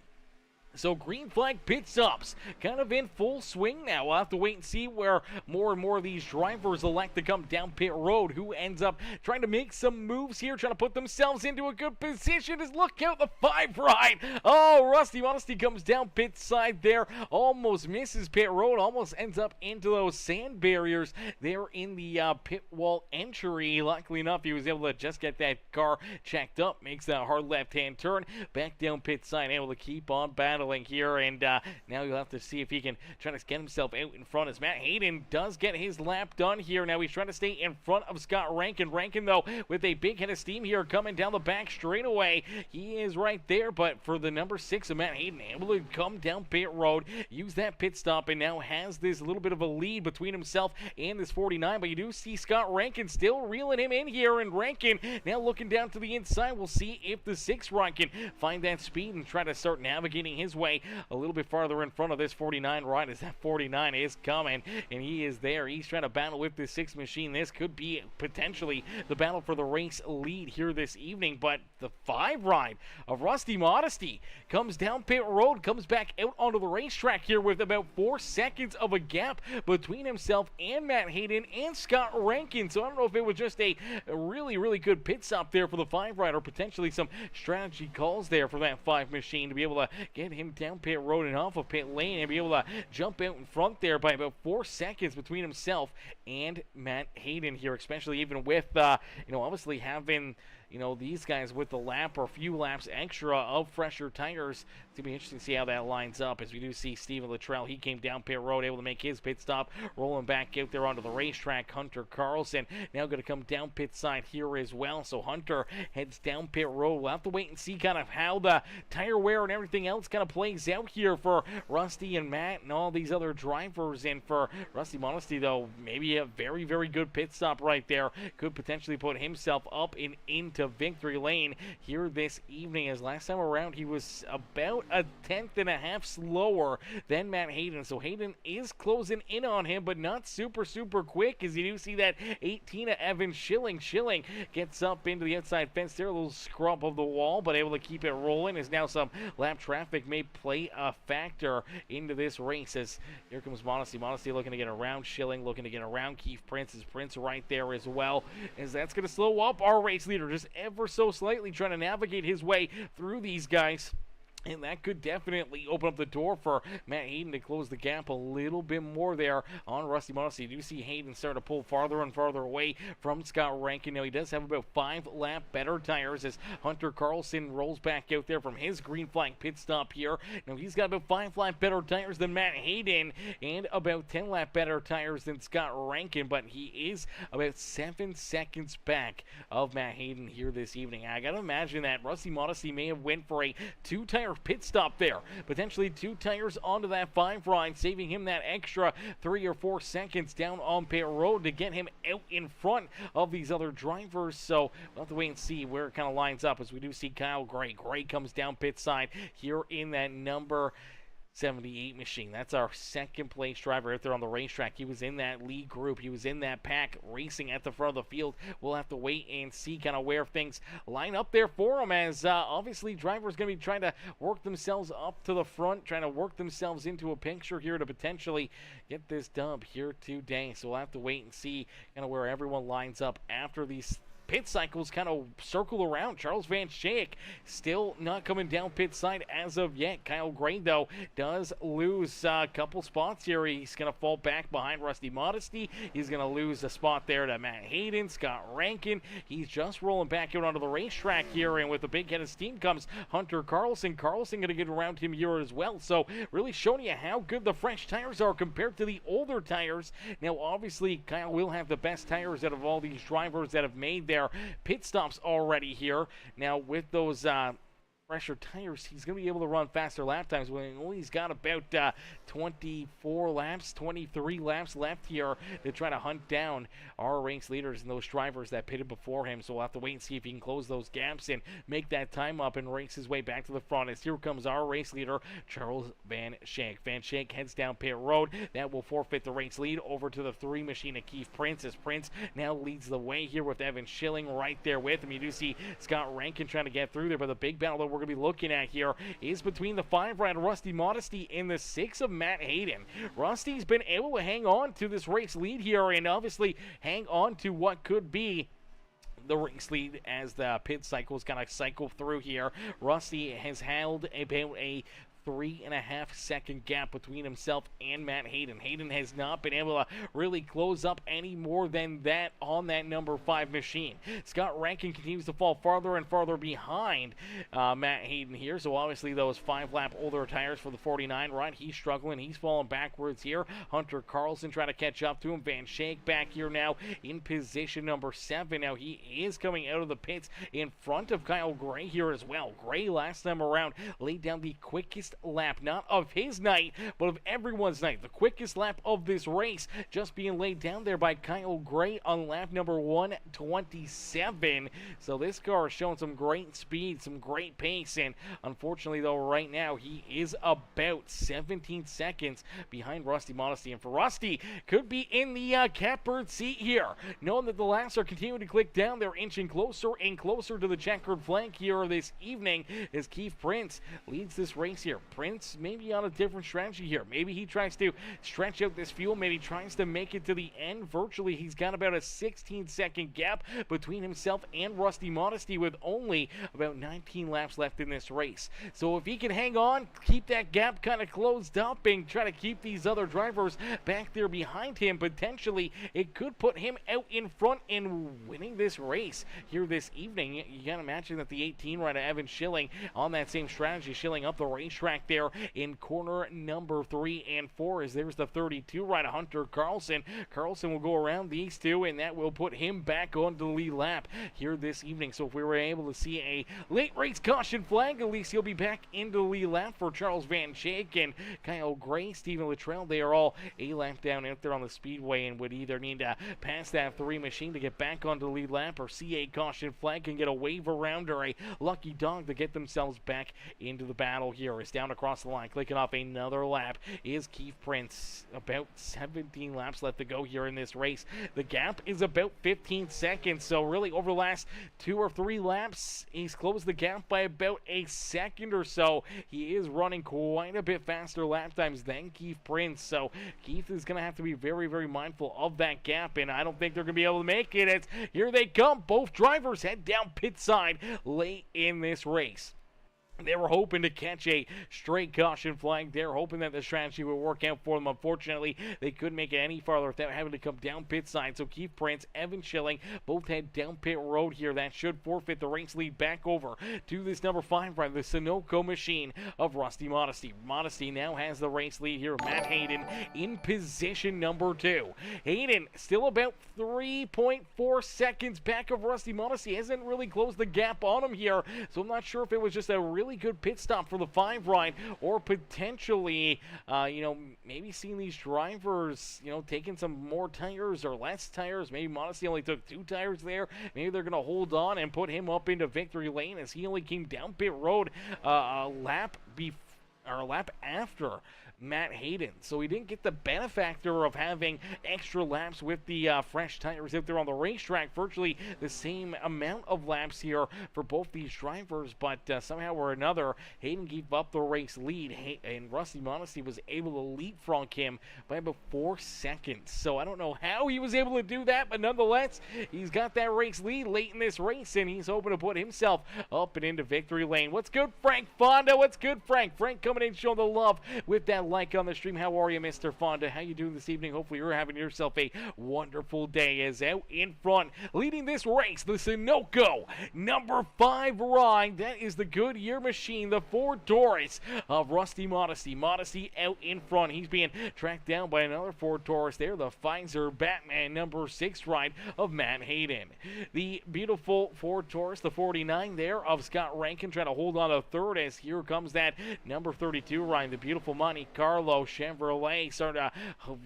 So green flag pit stops kind of in full swing now. We'll have to wait and see where more and more of these drivers elect to come down pit road. Who ends up trying to make some moves here, trying to put themselves into a good position. As look out, the 5 ride. Oh, Rusty Modesty comes down pit side there. Almost misses pit road. Almost ends up into those sand barriers there in the pit wall entry. Luckily enough, he was able to just get that car checked up. Makes that hard left-hand turn. Back down pit side, able to keep on battling here, and now you'll have to see if he can try to get himself out in front, as Matt Hayden does get his lap done here. Now he's trying to stay in front of Scott Rankin. Rankin, though, with a big head of steam here coming down the back straightaway. He is right there, but for the number 6 of Matt Hayden, able to come down pit road, use that pit stop, and now has this little bit of a lead between himself and this 49, but you do see Scott Rankin still reeling him in here, and Rankin now looking down to the inside. We'll see if the 6 Rankin find that speed and try to start navigating his way a little bit farther in front of this 49 ride, as that 49 is coming, and he is there. He's trying to battle with this 6 machine. This could be potentially the battle for the race lead here this evening, but the 5 ride of Rusty Modesty comes down pit road, comes back out onto the racetrack here with about 4 seconds of a gap between himself and Matt Hayden and Scott Rankin. So I don't know if it was just a really, really good pit stop there for the 5 ride, or potentially some strategy calls there for that 5 machine to be able to get him down pit road and off of pit lane and be able to jump out in front there by about 4 seconds between himself and Matt Hayden here, especially even with obviously having these guys with the lap or a few laps extra of fresher tires. It's going to be interesting to see how that lines up, as we do see Stephen Luttrell. He came down pit road, able to make his pit stop, rolling back out there onto the racetrack. Hunter Carlson now going to come down pit side here as well. So Hunter heads down pit road. We'll have to wait and see kind of how the tire wear and everything else kind of plays out here for Rusty and Matt and all these other drivers. And for Rusty Modesty, though, maybe a very, very good pit stop right there. Could potentially put himself up and into victory lane here this evening, as last time around he was about a 1/10 slower than Matt Hayden. So Hayden is closing in on him, but not super quick, as you do see that 18 of Evan Schilling. Schilling gets up into the outside fence there, a little scrub of the wall, but able to keep it rolling, as now some lap traffic may play a factor into this race, as here comes Modesty. Modesty looking to get around Schilling, looking to get around Keith Prince. Is Prince right there as well, as that's going to slow up our race leader just ever so slightly, trying to navigate his way through these guys. And that could definitely open up the door for Matt Hayden to close the gap a little bit more there on Rusty Modesty. You do see Hayden starting to pull farther and farther away from Scott Rankin. Now, he does have about 5 lap better tires as Hunter Carlson rolls back out there from his green flag pit stop here. Now, he's got about 5 lap better tires than Matt Hayden and about 10 lap better tires than Scott Rankin, but he is about 7 seconds back of Matt Hayden here this evening. I got to imagine that Rusty Modesty may have went for a 2-tire pit stop there, potentially 2 tires onto that 5 ride, saving him that extra 3 or 4 seconds down on pit road to get him out in front of these other drivers. So we'll have to wait and see where it kind of lines up, as we do see Kyle Gray. Gray comes down pit side here in that number 78 machine. That's our second place driver out there on the racetrack. He was in that lead group. He was in that pack racing at the front of the field. We'll have to wait and see kind of where things line up there for him, as obviously drivers going to be trying to work themselves up to the front, trying to work themselves into a picture here to potentially get this dub here today. So we'll have to wait and see kind of where everyone lines up after these pit cycles kind of circle around. Charles Van Schaik still not coming down pit side as of yet. Kyle Gray, though, does lose a couple spots here. He's going to fall back behind Rusty Modesty. He's going to lose a spot there to Matt Hayden. Scott Rankin, he's just rolling back out onto the racetrack here, and with a big head of steam comes Hunter Carlson. Carlson going to get around him here as well. So really showing you how good the fresh tires are compared to the older tires. Now, obviously, Kyle will have the best tires out of all these drivers that have made their pit stops already here. Now, with those fresher tires, he's going to be able to run faster lap times when he's got about 24 laps, 23 laps left here to try to hunt down our race leaders and those drivers that pitted before him. So we'll have to wait and see if he can close those gaps and make that time up and race his way back to the front, as here comes our race leader, Charles Van Schaik. Van Schaik heads down pit road. That will forfeit the race lead over to the 3 machine of Keith Prince, as Prince now leads the way here with Evan Schilling right there with him. You do see Scott Rankin trying to get through there, but the big battle that we're going to be looking at here is between the 5 ride Rusty Modesty and the 6 of Matt Hayden. Rusty's been able to hang on to this race lead here and obviously hang on to what could be the race lead as the pit cycle is going to cycle through here. Rusty has held about a 3.5 second gap between himself and Matt Hayden. Hayden has not been able to really close up any more than that on that number 5 machine. Scott Rankin continues to fall farther and farther behind Matt Hayden here. So obviously those 5-lap older tires for the 49 ride, he's struggling. He's falling backwards here. Hunter Carlson trying to catch up to him. Van Schaik back here now in position number 7. Now he is coming out of the pits in front of Kyle Gray here as well. Gray last time around laid down the quickest lap, not of his night, but of everyone's night. The quickest lap of this race just being laid down there by Kyle Gray on lap number 127. So this car is showing some great speed, some great pace, and unfortunately though right now he is about 17 seconds behind Rusty Modesty, and for Rusty could be in the catbird seat here, knowing that the laps are continuing to click down. They're inching closer and closer to the checkered flag here this evening as Keith Prince leads this race here. Prince maybe on a different strategy here. Maybe he tries to stretch out this fuel. Maybe tries to make it to the end. Virtually, he's got about a 16-second gap between himself and Rusty Modesty with only about 19 laps left in this race. So if he can hang on, keep that gap kind of closed up and try to keep these other drivers back there behind him, potentially it could put him out in front and winning this race here this evening. You can imagine that the 18 rider Evan Schilling on that same strategy, Schilling up the racetrack there in corner number 3 and 4 as there's the 32 rider Hunter Carlson. Carlson will go around these two, and that will put him back on the lead lap here this evening. So if we were able to see a late race caution flag, at least he'll be back into the lead lap for Charles Van Schaik and Kyle Gray, Stephen Luttrell. They are all a lap down out there on the speedway and would either need to pass that 3 machine to get back onto the lead lap or see a caution flag and get a wave around or a lucky dog to get themselves back into the battle here. It's down across the line, clicking off another lap is Keith Prince. About 17 laps left to go here in this race. The gap is about 15 seconds, so really over the last 2 or 3 laps, he's closed the gap by about a second or so. He is running quite a bit faster lap times than Keith Prince, so Keith is going to have to be very, very mindful of that gap, and I don't think they're going to be able to make it. Here they come. Both drivers head down pit side late in this race. They were hoping to catch a straight caution flag. They're hoping that the strategy would work out for them. Unfortunately, they couldn't make it any farther without having to come down pit side. So Keith Prince, Evan Schilling both head down pit road here. That should forfeit the race lead back over to this number 5 rider, the Sunoco machine of Rusty Modesty. Modesty now has the race lead here. Matt Hayden in position number 2. Hayden still about 3.4 seconds back of Rusty Modesty. Hasn't really closed the gap on him here. So I'm not sure if it was just a really good pit stop for the 5 ride, or potentially, maybe seeing these drivers, taking some more tires or less tires. Maybe Modesty only took 2 tires there. Maybe they're going to hold on and put him up into victory lane as he only came down pit road a lap after Matt Hayden. So he didn't get the benefactor of having extra laps with the fresh tires out there on the racetrack. Virtually the same amount of laps here for both these drivers, but somehow or another, Hayden gave up the race lead, and Rusty Modesty was able to leapfrog him by about 4 seconds. So I don't know how he was able to do that, but nonetheless, he's got that race lead late in this race, and he's hoping to put himself up and into victory lane. What's good, Frank Fonda? What's good, Frank? Frank coming in showing the love with that like on the stream. How are you, Mr. Fonda? How you doing this evening? Hopefully you're having yourself a wonderful day. As out in front, leading this race, the Sunoco number 5 ride. That is the Goodyear machine, the Ford Taurus of Rusty Modesty. Modesty out in front. He's being tracked down by another Ford Taurus there, the Pfizer Batman number 6 ride of Matt Hayden. The beautiful Ford Taurus, the 49 there of Scott Rankin, trying to hold on to third as here comes that number 32 ride, the beautiful Monte Carlo Chevrolet, starting to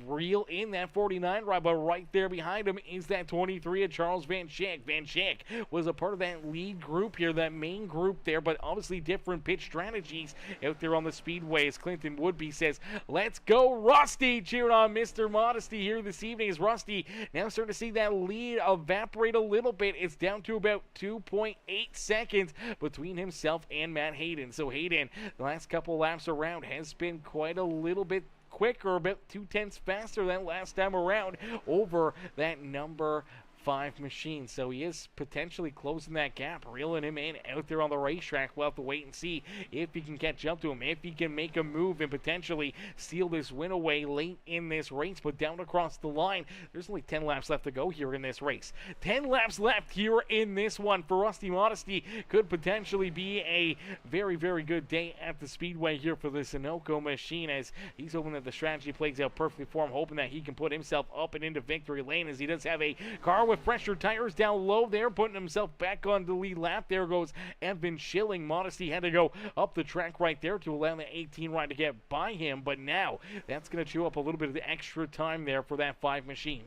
reel in that 49 ride, but right there behind him is that 23 of Charles Van Schaik. Van Schaik was a part of that lead group here, that main group there, but obviously different pitch strategies out there on the Speedway. As Clinton Woodby says, let's go Rusty, cheering on Mr. Modesty here this evening. As Rusty now starting to see that lead evaporate a little bit. It's down to about 2.8 seconds between himself and Matt Hayden. So Hayden, the last couple laps around, has been quite a little bit quicker, about 2/10 faster than last time around over that number 5 machine. So he is potentially closing that gap, reeling him in out there on the racetrack. We'll have to wait and see if he can catch up to him, if he can make a move and potentially steal this win away late in this race. But down across the line, there's only 10 laps left to go here in this race. 10 laps left here in this one for Rusty Modesty. Could potentially be a very, very good day at the Speedway here for the Sunoco machine, as he's hoping that the strategy plays out perfectly for him, hoping that he can put himself up and into victory lane, as he does have a car with fresher tires down low there, putting himself back on the lead lap. There goes Evan Schilling. Modesty had to go up the track right there to allow the 18 ride to get by him, but now that's going to chew up a little bit of the extra time there for that 5 machine.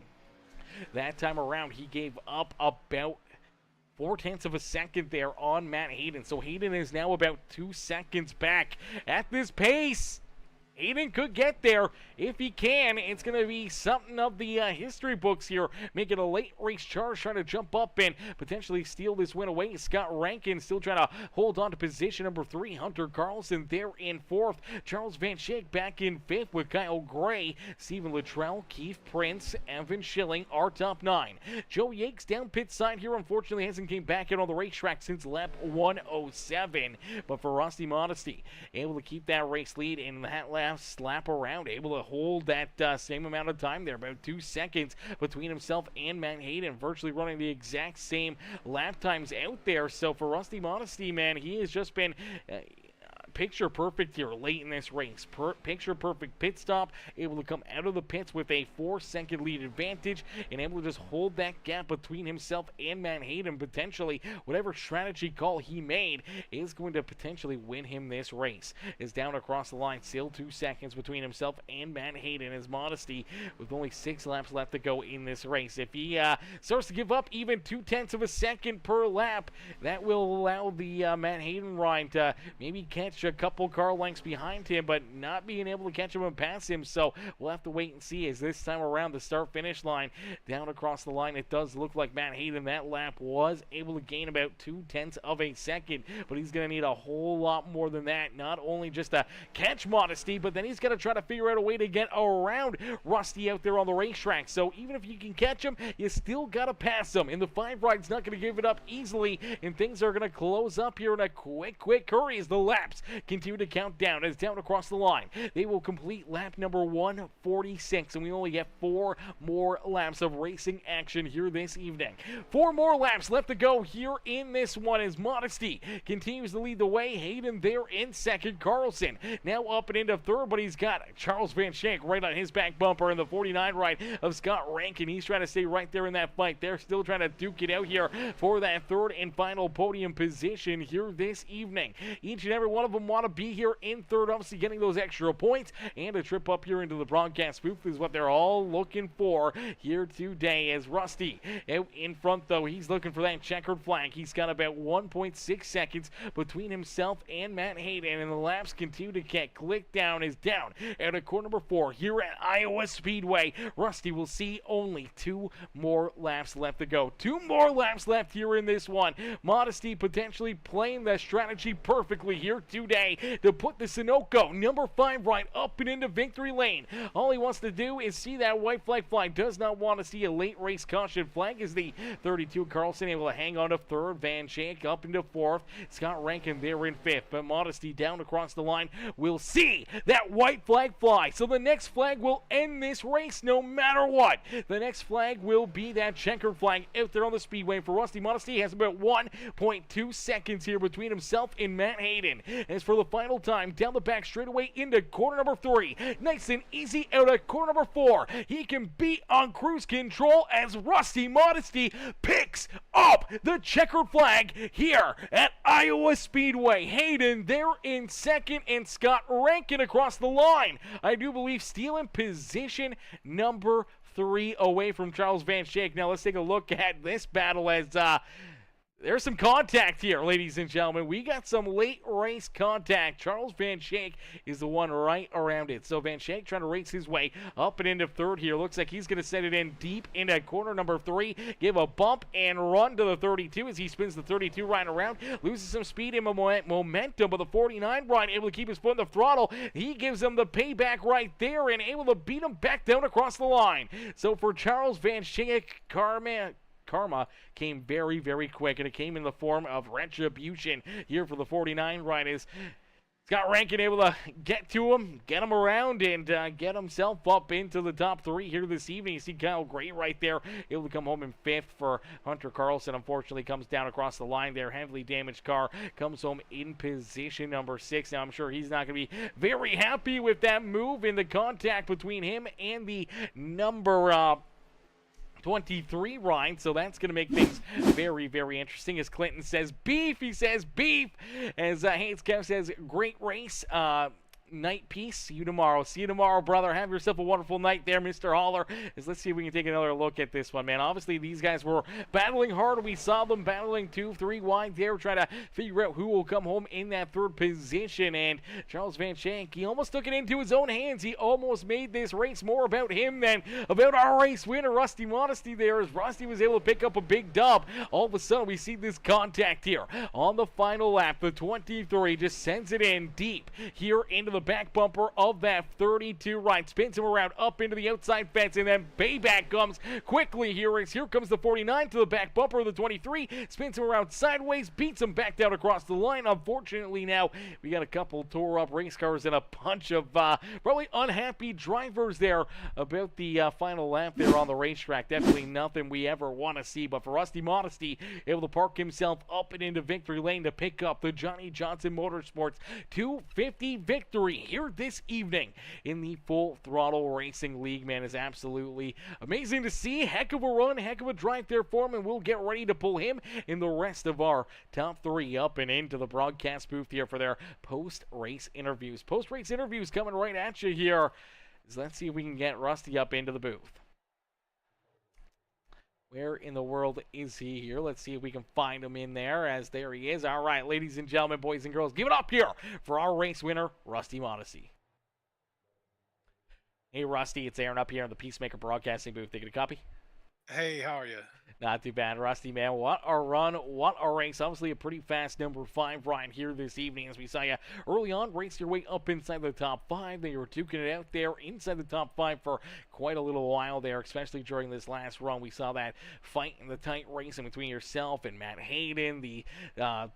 That time around, he gave up about 0.4 of a second there on Matt Hayden. So Hayden is now about 2 seconds back. At this pace, Hayden could get there. If he can, it's going to be something of the history books here, making a late race charge, trying to jump up and potentially steal this win away. Scott Rankin still trying to hold on to position number 3. Hunter Carlson there in 4th. Charles Van Schaik back in 5th with Kyle Gray. Stephen Luttrell, Keith Prince, Evan Schilling are top 9. Joe Yates down pit side here, unfortunately hasn't came back out on the racetrack since lap 107. But for Rusty Modesty, able to keep that race lead in that last lap around, able to hold that same amount of time there, about 2 seconds between himself and Matt Hayden, virtually running the exact same lap times out there. So for Rusty Modesty, man, he has just been picture perfect here late in this race. Picture perfect pit stop, able to come out of the pits with a 4-second lead advantage, and able to just hold that gap between himself and Matt Hayden. Potentially, whatever strategy call he made is going to potentially win him this race. Is down across the line, still 2 seconds between himself and Matt Hayden. His Modesty with only 6 laps left to go in this race. If he starts to give up even 0.2 of a second per lap, that will allow the Matt Hayden ride to maybe catch extra couple car lengths behind him, but not being able to catch him and pass him. So we'll have to wait and see as this time around the start-finish line down across the line. It does look like Matt Hayden that lap was able to gain about 0.2 of a second, but he's going to need a whole lot more than that. Not only just to catch Modesty, but then he's got to try to figure out a way to get around Rusty out there on the racetrack. So even if you can catch him, you still got to pass him. And the 5 ride's not going to give it up easily, and things are going to close up here in a quick hurry as the laps continue to count down. As down across the line, they will complete lap number 146, and we only get 4 more laps of racing action here this evening. 4 more laps left to go here in this one as Modesty continues to lead the way. Hayden there in second. Carlson now up and into third, but he's got Charles Van Shank right on his back bumper in the 49 ride of Scott Rankin. He's trying to stay right there in that fight. They're still trying to duke it out here for that third and final podium position here this evening. Each and every one of them want to be here in third, obviously getting those extra points, and a trip up here into the broadcast booth is what they're all looking for here today. As Rusty out in front, though, he's looking for that checkered flag. He's got about 1.6 seconds between himself and Matt Hayden, and the laps continue to get clicked down as down out of corner number 4 here at Iowa Speedway. Rusty will see only 2 more laps left to go. 2 more laps left here in this one. Modesty potentially playing the strategy perfectly here today to put the Sunoco number 5 right up and into victory lane. All he wants to do is see that white flag fly. Does not want to see a late race caution flag as the 32 Carlson able to hang on to third. Van Shank up into 4th. Scott Rankin there in 5th. But Modesty down across the line will see that white flag fly. So the next flag will end this race no matter what. The next flag will be that checkered flag out there on the speedway for Rusty. Modesty has about 1.2 seconds here between himself and Matt Hayden. As for the final time, down the back straightaway into corner number 3. Nice and easy out of corner number 4. He can be on cruise control as Rusty Modesty picks up the checkered flag here at Iowa Speedway. Hayden there in second, and Scott Rankin across the line. I do believe stealing position number 3 away from Charles Van Shank. Now let's take a look at this battle as there's some contact here, ladies and gentlemen. We got some late race contact. Charles Van Shank is the one right around it. So Van Shank trying to race his way up and into third here. Looks like he's going to set it in deep into corner number 3. Give a bump and run to the 32 as he spins the 32 right around. Loses some speed and momentum, but the 49 right able to keep his foot in the throttle. He gives him the payback right there and able to beat him back down across the line. So for Charles Van Shank, Karma came very, very quick, and it came in the form of retribution here for the 49 riders. Scott Rankin able to get to him, get him around, and get himself up into the top 3 here this evening. You see Kyle Gray right there, able to come home in 5th for Hunter Carlson. Unfortunately, comes down across the line there. Heavily damaged car comes home in position number 6. Now, I'm sure he's not going to be very happy with that move in the contact between him and the number 23 ride, so that's going to make things very, very interesting. As Clinton says beef, he says beef. As Haynes Kev says, great race. Night peace. See you tomorrow. See you tomorrow, brother. Have yourself a wonderful night there, Mr. Holler. Let's see if we can take another look at this one, man. Obviously, these guys were battling hard. We saw them battling 2-3 wide there, trying to figure out who will come home in that third position. And Charles Van Shank, he almost took it into his own hands. He almost made this race more about him than about our race winner, Rusty Modesty there, as Rusty was able to pick up a big dub. All of a sudden, we see this contact here on the final lap. The 23 just sends it in deep here into the back bumper of that 32 right, spins him around up into the outside fence, and then payback comes quickly here as here comes the 49 to the back bumper of the 23, spins him around sideways, beats him back down across the line. Unfortunately, now we got a couple tore up race cars and a bunch of probably unhappy drivers there about the final lap there on the racetrack. Definitely nothing we ever want to see, but for Rusty Modesty, able to park himself up and into victory lane to pick up the Johnny Johnson Motorsports 250 victory here this evening in the Full Throttle Racing League. Man, is absolutely amazing to see. Heck of a run, heck of a drive there for him, and we'll get ready to pull him in the rest of our top 3 up and into the broadcast booth here for their post-race interviews. Post-race interviews coming right at you here. So let's see if we can get Rusty up into the booth. Where in the world is he here? Let's see if we can find him in there, as there he is. All right, ladies and gentlemen, boys and girls, give it up here for our race winner, Rusty Modesty. Hey, Rusty, it's Aaron up here in the Peacemaker Broadcasting booth. Taking a copy? Hey, how are you? Not too bad, Rusty, man. What a run, what a race. Obviously a pretty fast number 5 ride here this evening, as we saw you early on race your way up inside the top 5. Then you were duking it out there inside the top 5 for quite a little while there, especially during this last run. We saw that fight in the tight racing between yourself and Matt Hayden, the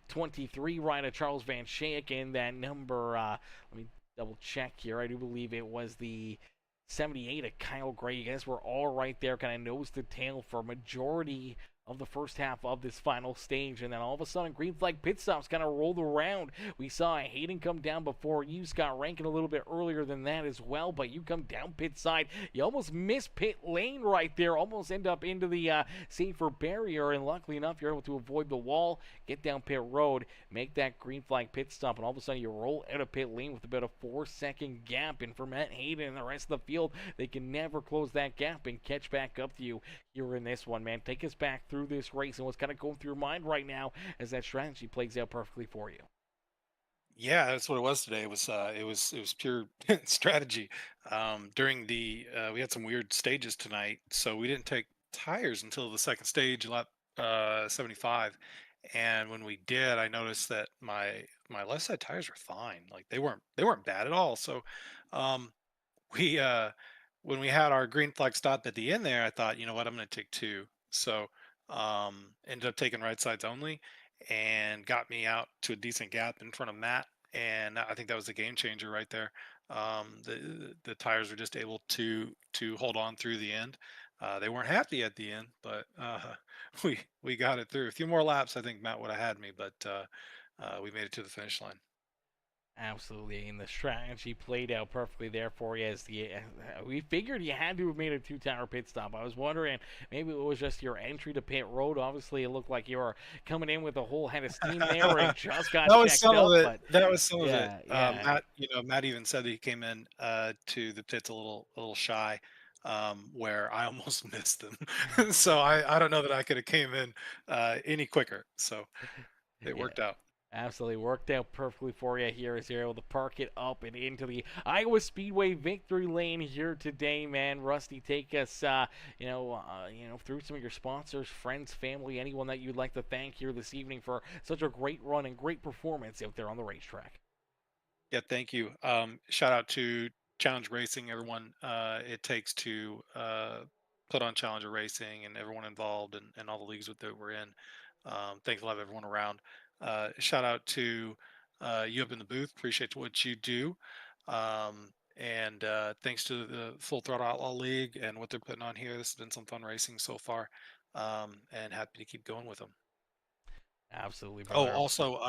23 rider Charles Van Schaik, and that number, let me double check here. I do believe it was the 78 at Kyle Gray. You guys were all right there, kind of nose to tail for majority of the first half of this final stage, and then all of a sudden green flag pit stops kind of rolled around. We saw Hayden come down before you, Scott Rankin a little bit earlier than that as well, but you come down pit side. You almost miss pit lane right there, almost end up into the safer barrier, and luckily enough you're able to avoid the wall, get down pit road, make that green flag pit stop, and all of a sudden you roll out of pit lane with about a 4-second gap. And for Matt Hayden and the rest of the field, they can never close that gap and catch back up to you here in this one, man. Take us back through this race and what's kind of going through your mind right now as that strategy plays out perfectly for you. Yeah, that's what it was today. It was pure strategy. During the we had some weird stages tonight, so we didn't take tires until the second stage, lap 75. And when we did, I noticed that my left side tires were fine. Like they weren't bad at all. So um, we when we had our green flag stop at the end there, I thought, you know what, I'm going to take two. So ended up taking right sides only, and got me out to a decent gap in front of Matt. And I think that was a game changer right there. The tires were just able to hold on through the end. They weren't happy at the end, but we got it through. A few more laps, I think Matt would have had me, but we made it to the finish line. Absolutely, and the strategy played out perfectly there for you. As we figured you had to have made a 2-tire pit stop. I was wondering maybe it was just your entry to pit road. Obviously, it looked like you were coming in with a whole head of steam there and just got That was checked some up. of it. But That was some of it. yeah, yeah, Matt, Matt even said that he came in to the pits a little shy, where I almost missed them. So I don't know that I could have came in any quicker. So it yeah. worked out. Absolutely worked out perfectly for you here as you're able to park it up and into the Iowa Speedway victory lane here today, man. Rusty, take us, through some of your sponsors, friends, family, anyone that you'd like to thank here this evening for such a great run and great performance out there on the racetrack. Yeah, thank you. Shout out to Challenge Racing, everyone it takes to put on Challenger Racing, and everyone involved, and all the leagues that we're in. Thanks a lot, everyone around. Shout out to you up in the booth. Appreciate what you do. And thanks to the Full Throttle Outlaw League and what they're putting on here. This has been some fun racing so far, and happy to keep going with them. Absolutely, Oh, brother. also,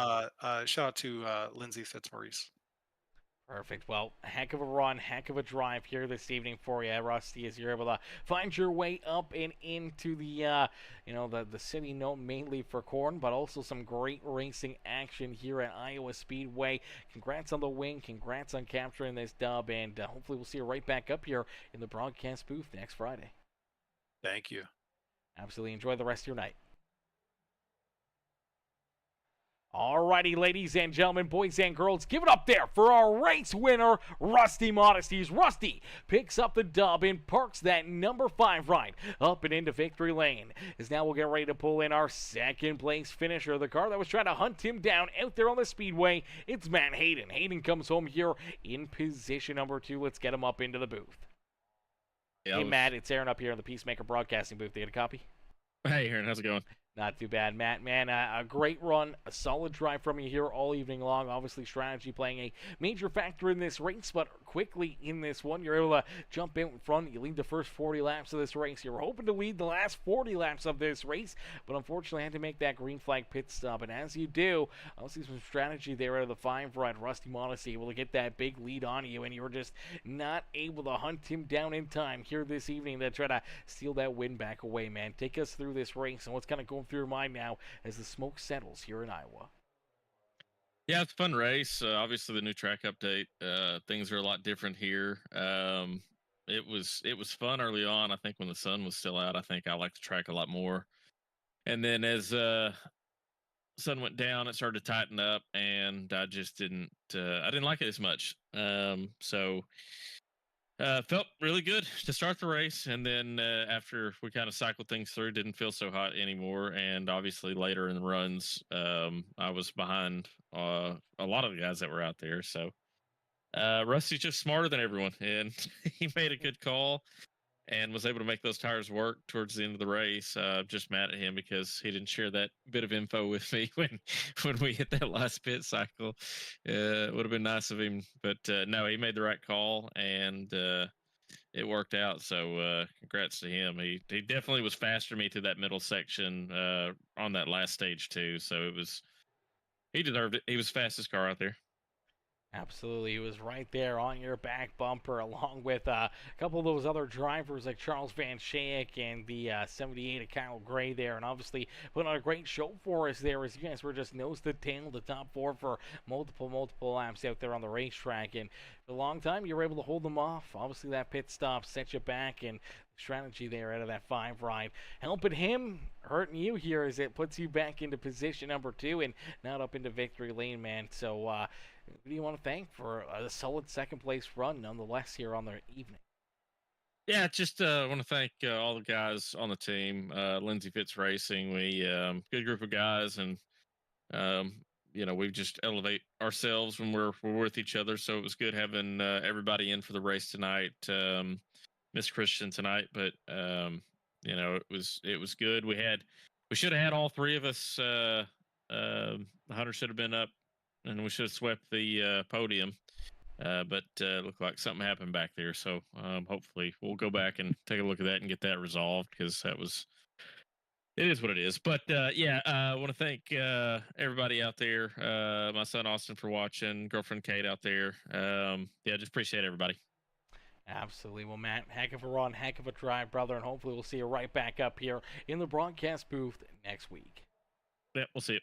shout out to Lindsay Fitzmaurice. Perfect. Well, heck of a run, heck of a drive here this evening for you, Rusty, as you're able to find your way up and into the city known mainly for corn, but also some great racing action here at Iowa Speedway. Congrats on the win. Congrats on capturing this dub, and hopefully we'll see you right back up here in the broadcast booth next Friday. Thank you. Absolutely. Enjoy the rest of your night. Alrighty, ladies and gentlemen, boys and girls, give it up there for our race winner, Rusty Modesties. Rusty picks up the dub and parks that number 5 ride up and into victory lane. As now we'll get ready to pull in our second place finisher, the car that was trying to hunt him down out there on the speedway. It's Matt Hayden. Hayden comes home here in position number 2. Let's get him up into the booth. Hey, Matt, it's Aaron up here in the Peacemaker Broadcasting booth. Do you get a copy? Hey, Aaron, how's it going? Not too bad, Matt. Man, a great run, a solid drive from you here all evening long. Obviously, strategy playing a major factor in this race, but quickly in this one, you're able to jump in front. You lead the first 40 laps of this race. You were hoping to lead the last 40 laps of this race, but unfortunately had to make that green flag pit stop. And as you do, I'll see some strategy there out of the 5 ride. Rusty Modesty able to get that big lead on you, and you were just not able to hunt him down in time here this evening to try to steal that win back away, man. Take us through this race and what's kind of going through your mind now as the smoke settles here in Iowa. Yeah, it's a fun race. Obviously, the new track update, things are a lot different here. it was fun early on. I think when the sun was still out, I think I liked the track a lot more. And then as sun went down, it started to tighten up, and I didn't like it as much. So felt really good to start the race, and then after we kind of cycled things through, didn't feel so hot anymore. And obviously later in the runs, I was behind a lot of the guys that were out there. So Rusty's just smarter than everyone, and he made a good call and was able to make those tires work towards the end of the race. Just mad at him because he didn't share that bit of info with me when we hit that last pit cycle. It would have been nice of him, but no, he made the right call, and it worked out. So congrats to him. He definitely was faster than me through that middle section on that last stage too. So he deserved it. He was the fastest car out there. Absolutely, he was right there on your back bumper, along with a couple of those other drivers like Charles Van Schaik and the 78 of Kyle Gray there, and obviously put on a great show for us there as you guys were just nose to tail, the top four for multiple laps out there on the racetrack, and for a long time you were able to hold them off. Obviously that pit stop set you back, and strategy there out of that 5 ride, helping him, hurting you here as it puts you back into position number 2 and not up into victory lane, man. So who do you want to thank for a solid second place run nonetheless here on the evening? Yeah, just want to thank all the guys on the team. Lindsay Fitz Racing, we good group of guys, and um, we just elevate ourselves when we're with each other. So it was good having everybody in for the race tonight. Miss Christian tonight, but it was good. We should have had all three of us. Hunter should have been up, and we should have swept the podium. But looked like something happened back there. So hopefully we'll go back and take a look at that and get that resolved, because it is what it is. But yeah, I want to thank everybody out there. My son Austin for watching, girlfriend Kate out there. Yeah, just appreciate everybody. Absolutely. Well, Matt, heck of a run, heck of a drive, brother, and hopefully we'll see you right back up here in the broadcast booth next week. Yeah, we'll see you.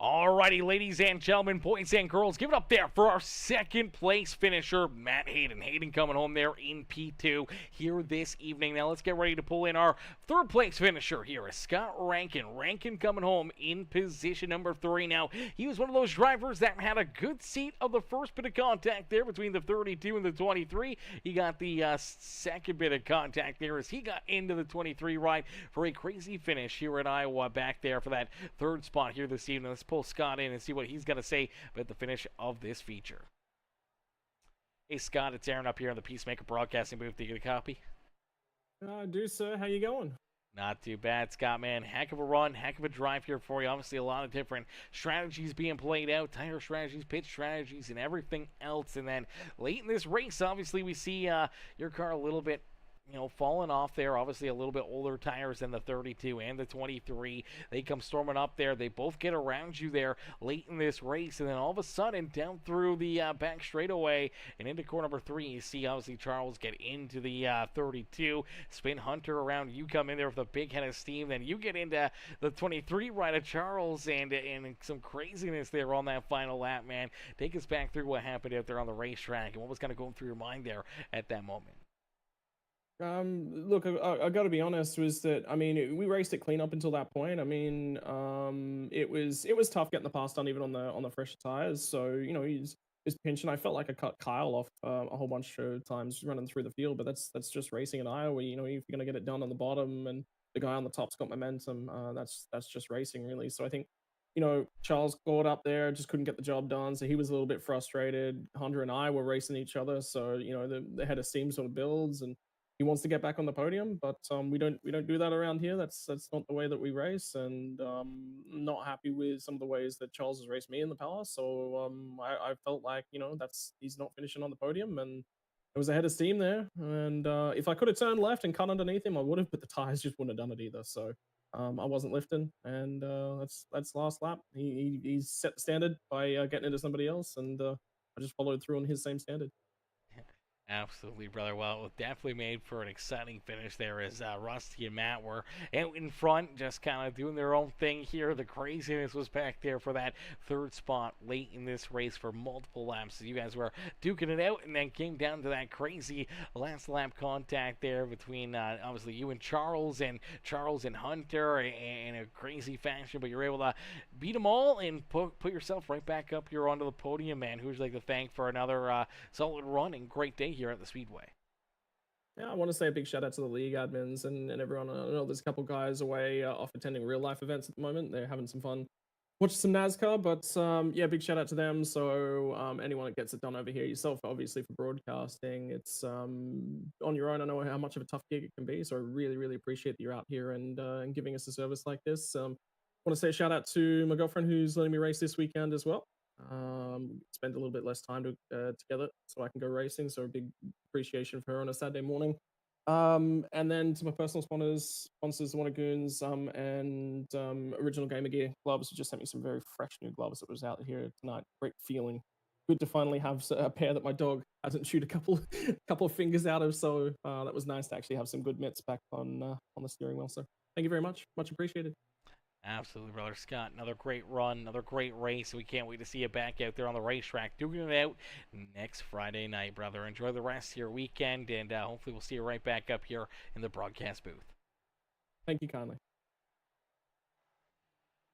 Alrighty, ladies and gentlemen, boys and girls, give it up there for our second place finisher, Matt Hayden. Hayden coming home there in P2 here this evening. Now let's get ready to pull in our third place finisher here is Scott Rankin. Rankin coming home in position number 3. Now, he was one of those drivers that had a good seat of the first bit of contact there between the 32 and the 23. He got the second bit of contact there as he got into the 23 ride for a crazy finish here at Iowa, back there for that third spot here this evening. Let's pull Scott in and see what he's going to say about the finish of this feature. Hey Scott, it's Aaron up here in the Peacemaker Broadcasting booth. Do you get a copy? I do, sir. How you going? Not too bad, Scott, man. Heck of a run, heck of a drive here for you. Obviously, a lot of different strategies being played out, tire strategies, pitch strategies, and everything else. And then late in this race, obviously, we see your car a little bit falling off there. Obviously a little bit older tires than the 32 and the 23. They come storming up there. They both get around you there late in this race. And then all of a sudden, down through the back straightaway and into corner number 3, you see obviously Charles get into the 32. Spin Hunter around. You come in there with a big head of steam. Then you get into the 23 right of Charles, and some craziness there on that final lap, man. Take us back through what happened out there on the racetrack and what was kind of going through your mind there at that moment. Look, I got to be honest. Was that I mean, we raced it clean up until that point. I mean, it was tough getting the pass done even on the fresher tires. So he's pinching. I felt like I cut Kyle off a whole bunch of times running through the field, but that's just racing in Iowa. If you're gonna get it done on the bottom and the guy on the top's got momentum, that's just racing really. So I think Charles got up there, just couldn't get the job done, so he was a little bit frustrated. Hunter and I were racing each other, so the head of steam sort of builds and he wants to get back on the podium, but we don't do that around here. That's not the way that we race, and not happy with some of the ways that Charles has raced me in the past. So I felt like he's not finishing on the podium, and it was a head of steam there. And if I could have turned left and cut underneath him, I would have, but the tires just wouldn't have done it either. So I wasn't lifting, and that's last lap. He set the standard by getting into somebody else, and I just followed through on his same standard. Absolutely, brother. Well, it definitely made for an exciting finish there as Rusty and Matt were out in front, just kind of doing their own thing here. The craziness was back there for that third spot late in this race for multiple laps. So you guys were duking it out, and then came down to that crazy last lap contact there between obviously you and Charles and Hunter in a crazy fashion. But you're able to beat them all and put yourself right back up here onto the podium, man. Who's like to thank for another solid run and great day here at the Speedway. Yeah, I want to say a big shout out to the league admins and everyone. I know there's a couple guys away off attending real life events at the moment. They're having some fun watching some NASCAR, but yeah, big shout out to them. So anyone that gets it done over here, yourself obviously for broadcasting, it's on your own. I know how much of a tough gig it can be, so I really appreciate that you're out here and giving us a service like this. Want to say a shout out to my girlfriend who's letting me race this weekend as well. Spend a little bit less time together so I can go racing, so a big appreciation for her on a Saturday morning. And then to my personal sponsors, the Wannagoons, and Original Gamer Gear gloves, who just sent me some very fresh new gloves that was out here tonight. Great feeling. Good to finally have a pair that my dog hasn't chewed a couple of fingers out of, so that was nice to actually have some good mitts back on the steering wheel. So thank you very much appreciated. Absolutely, brother Scott. Another great run, another great race. We can't wait to see you back out there on the racetrack, duking it out next Friday night, brother. Enjoy the rest of your weekend, and hopefully we'll see you right back up here in the broadcast booth. Thank you kindly.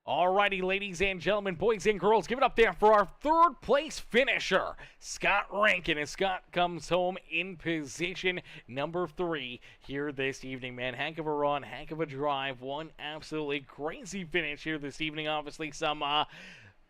Alrighty, ladies and gentlemen, boys and girls, give it up there for our third place finisher, Scott Rankin. And Scott comes home in position number 3 here this evening, man. Heck of a run, heck of a drive, one absolutely crazy finish here this evening. Obviously, some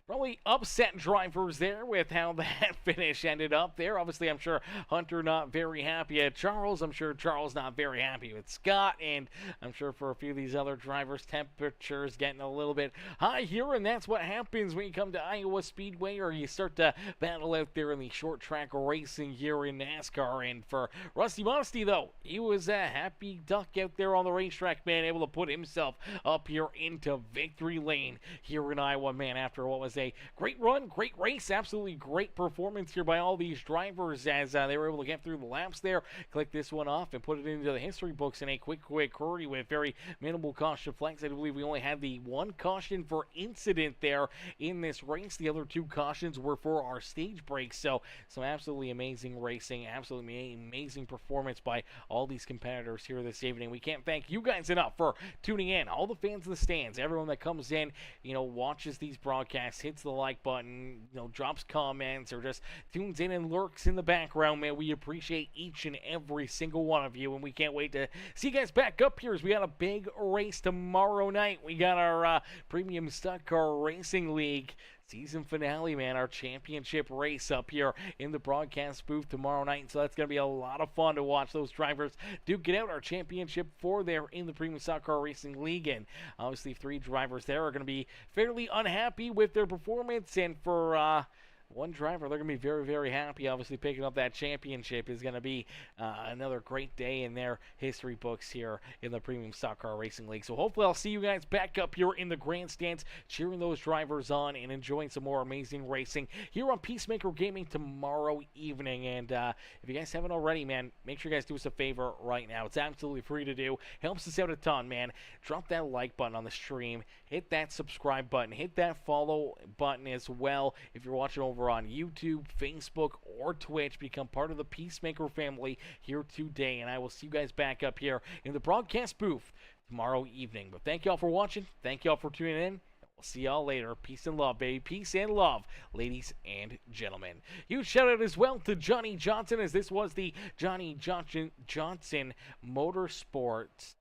probably upset drivers there with how that finish ended up there. Obviously, I'm sure Hunter not very happy at Charles. I'm sure Charles not very happy with Scott. And I'm sure for a few of these other drivers, temperatures getting a little bit high here. And that's what happens when you come to Iowa Speedway, or you start to battle out there in the short track racing here in NASCAR. And for Rusty Modesty, though, he was a happy duck out there on the racetrack, man, able to put himself up here into victory lane here in Iowa, man, after what was a great run, great race, absolutely great performance here by all these drivers as they were able to get through the laps there, click this one off, and put it into the history books in a quick hurry with very minimal caution flags. I believe we only had the one caution for incident there in this race. The other 2 cautions were for our stage breaks. So some absolutely amazing racing, absolutely amazing performance by all these competitors here this evening. We can't thank you guys enough for tuning in, all the fans in the stands, everyone that comes in, watches these broadcasts, hits the like button, drops comments, or just tunes in and lurks in the background, man. We appreciate each and every single one of you, and we can't wait to see you guys back up here as we got a big race tomorrow night. We got our Premium Stock Car Racing League season finale, man, our championship race up here in the broadcast booth tomorrow night. So that's going to be a lot of fun to watch those drivers duke it out. Our championship 4 there in the Premium Stock Car Racing League. And obviously 3 drivers there are going to be fairly unhappy with their performance. And for one driver, they're going to be very happy. Obviously, picking up that championship is going to be another great day in their history books here in the Premium Stock Car Racing League. So hopefully I'll see you guys back up here in the grandstands, cheering those drivers on and enjoying some more amazing racing here on Peacemaker Gaming tomorrow evening. And if you guys haven't already, man, make sure you guys do us a favor right now. It's absolutely free to do. Helps us out a ton, man. Drop that like button on the stream. Hit that subscribe button. Hit that follow button as well if you're watching over on YouTube, Facebook, or Twitch. Become part of the Peacemaker family here today, and I will see you guys back up here in the broadcast booth tomorrow evening. But thank y'all for watching. Thank y'all for tuning in. We'll see y'all later. Peace and love, baby. Peace and love, ladies and gentlemen. Huge shout out as well to Johnny Johnson, as this was the Johnny Johnson Motorsports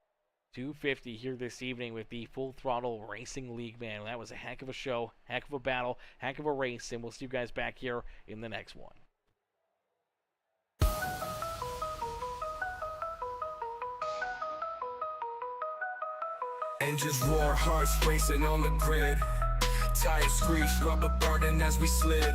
250 here this evening with the Full Throttle Racing League, man. That was a heck of a show, heck of a battle, heck of a race, and we'll see you guys back here in the next one. Engines roar, hearts racing on the grid. Tires screech, rubber burning as we slid.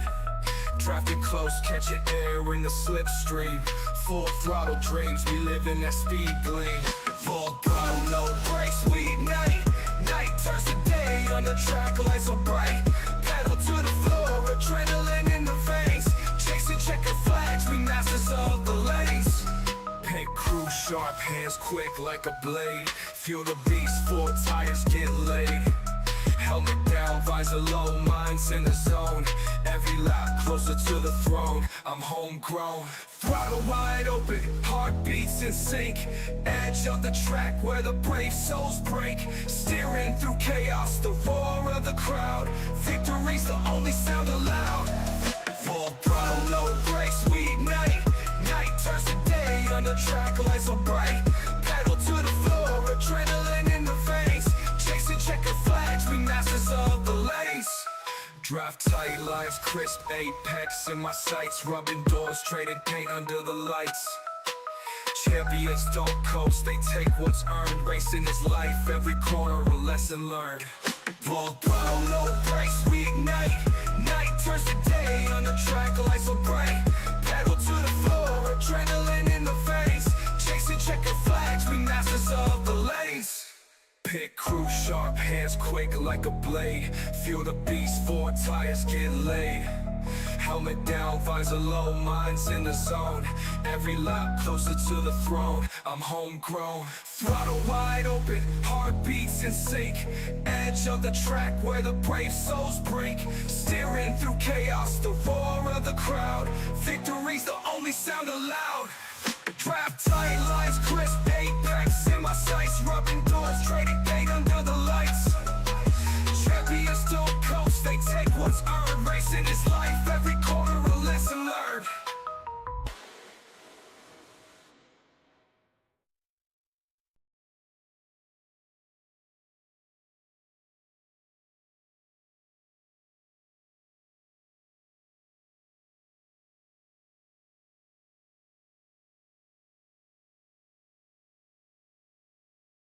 Traffic close, catching air in the slipstream. Full throttle dreams, we live in that speed lane. Full throttle, no brakes, we ignite. Night turns to day on the track, lights so bright. Pedal to the floor, adrenaline in the veins. Chasing checker flags, we masters of the lane. sharp, hands quick like a blade. Feel the beast, 4 tires get laid. Helmet down, visor low, mind's in the zone. Every lap closer to the throne, I'm homegrown. Throttle wide open, heartbeats in sync. Edge of the track where the brave souls break. Steering through chaos, the roar of the crowd. Victory's the only sound allowed. Full throttle, no brakes, we ignite. Night turns to day, on the track lights so bright. Pedal to the floor, adrenaline in the veins. Chasing checker flags, we masters of the lanes. Drive tight lines, crisp apex in my sights. Rubbing doors, trading paint under the lights. Champions don't coast, they take what's earned. Racing is life, every corner a lesson learned. Full throttle, no brakes, we ignite. Night turns to day, on the track lights so bright. Pedal to the floor, adrenaline in the veins. Chasing checker flags, we masters of the lanes. Pit crew sharp, hands quick like a blade. Feel the beast, 4 tires get laid. Helmet down, visor low, mind's in the zone. Every lap closer to the throne, I'm homegrown. Throttle wide open, heartbeats in sync. Edge of the track where the brave souls break. Steering through chaos, the roar of the crowd. Victory's the only sound allowed.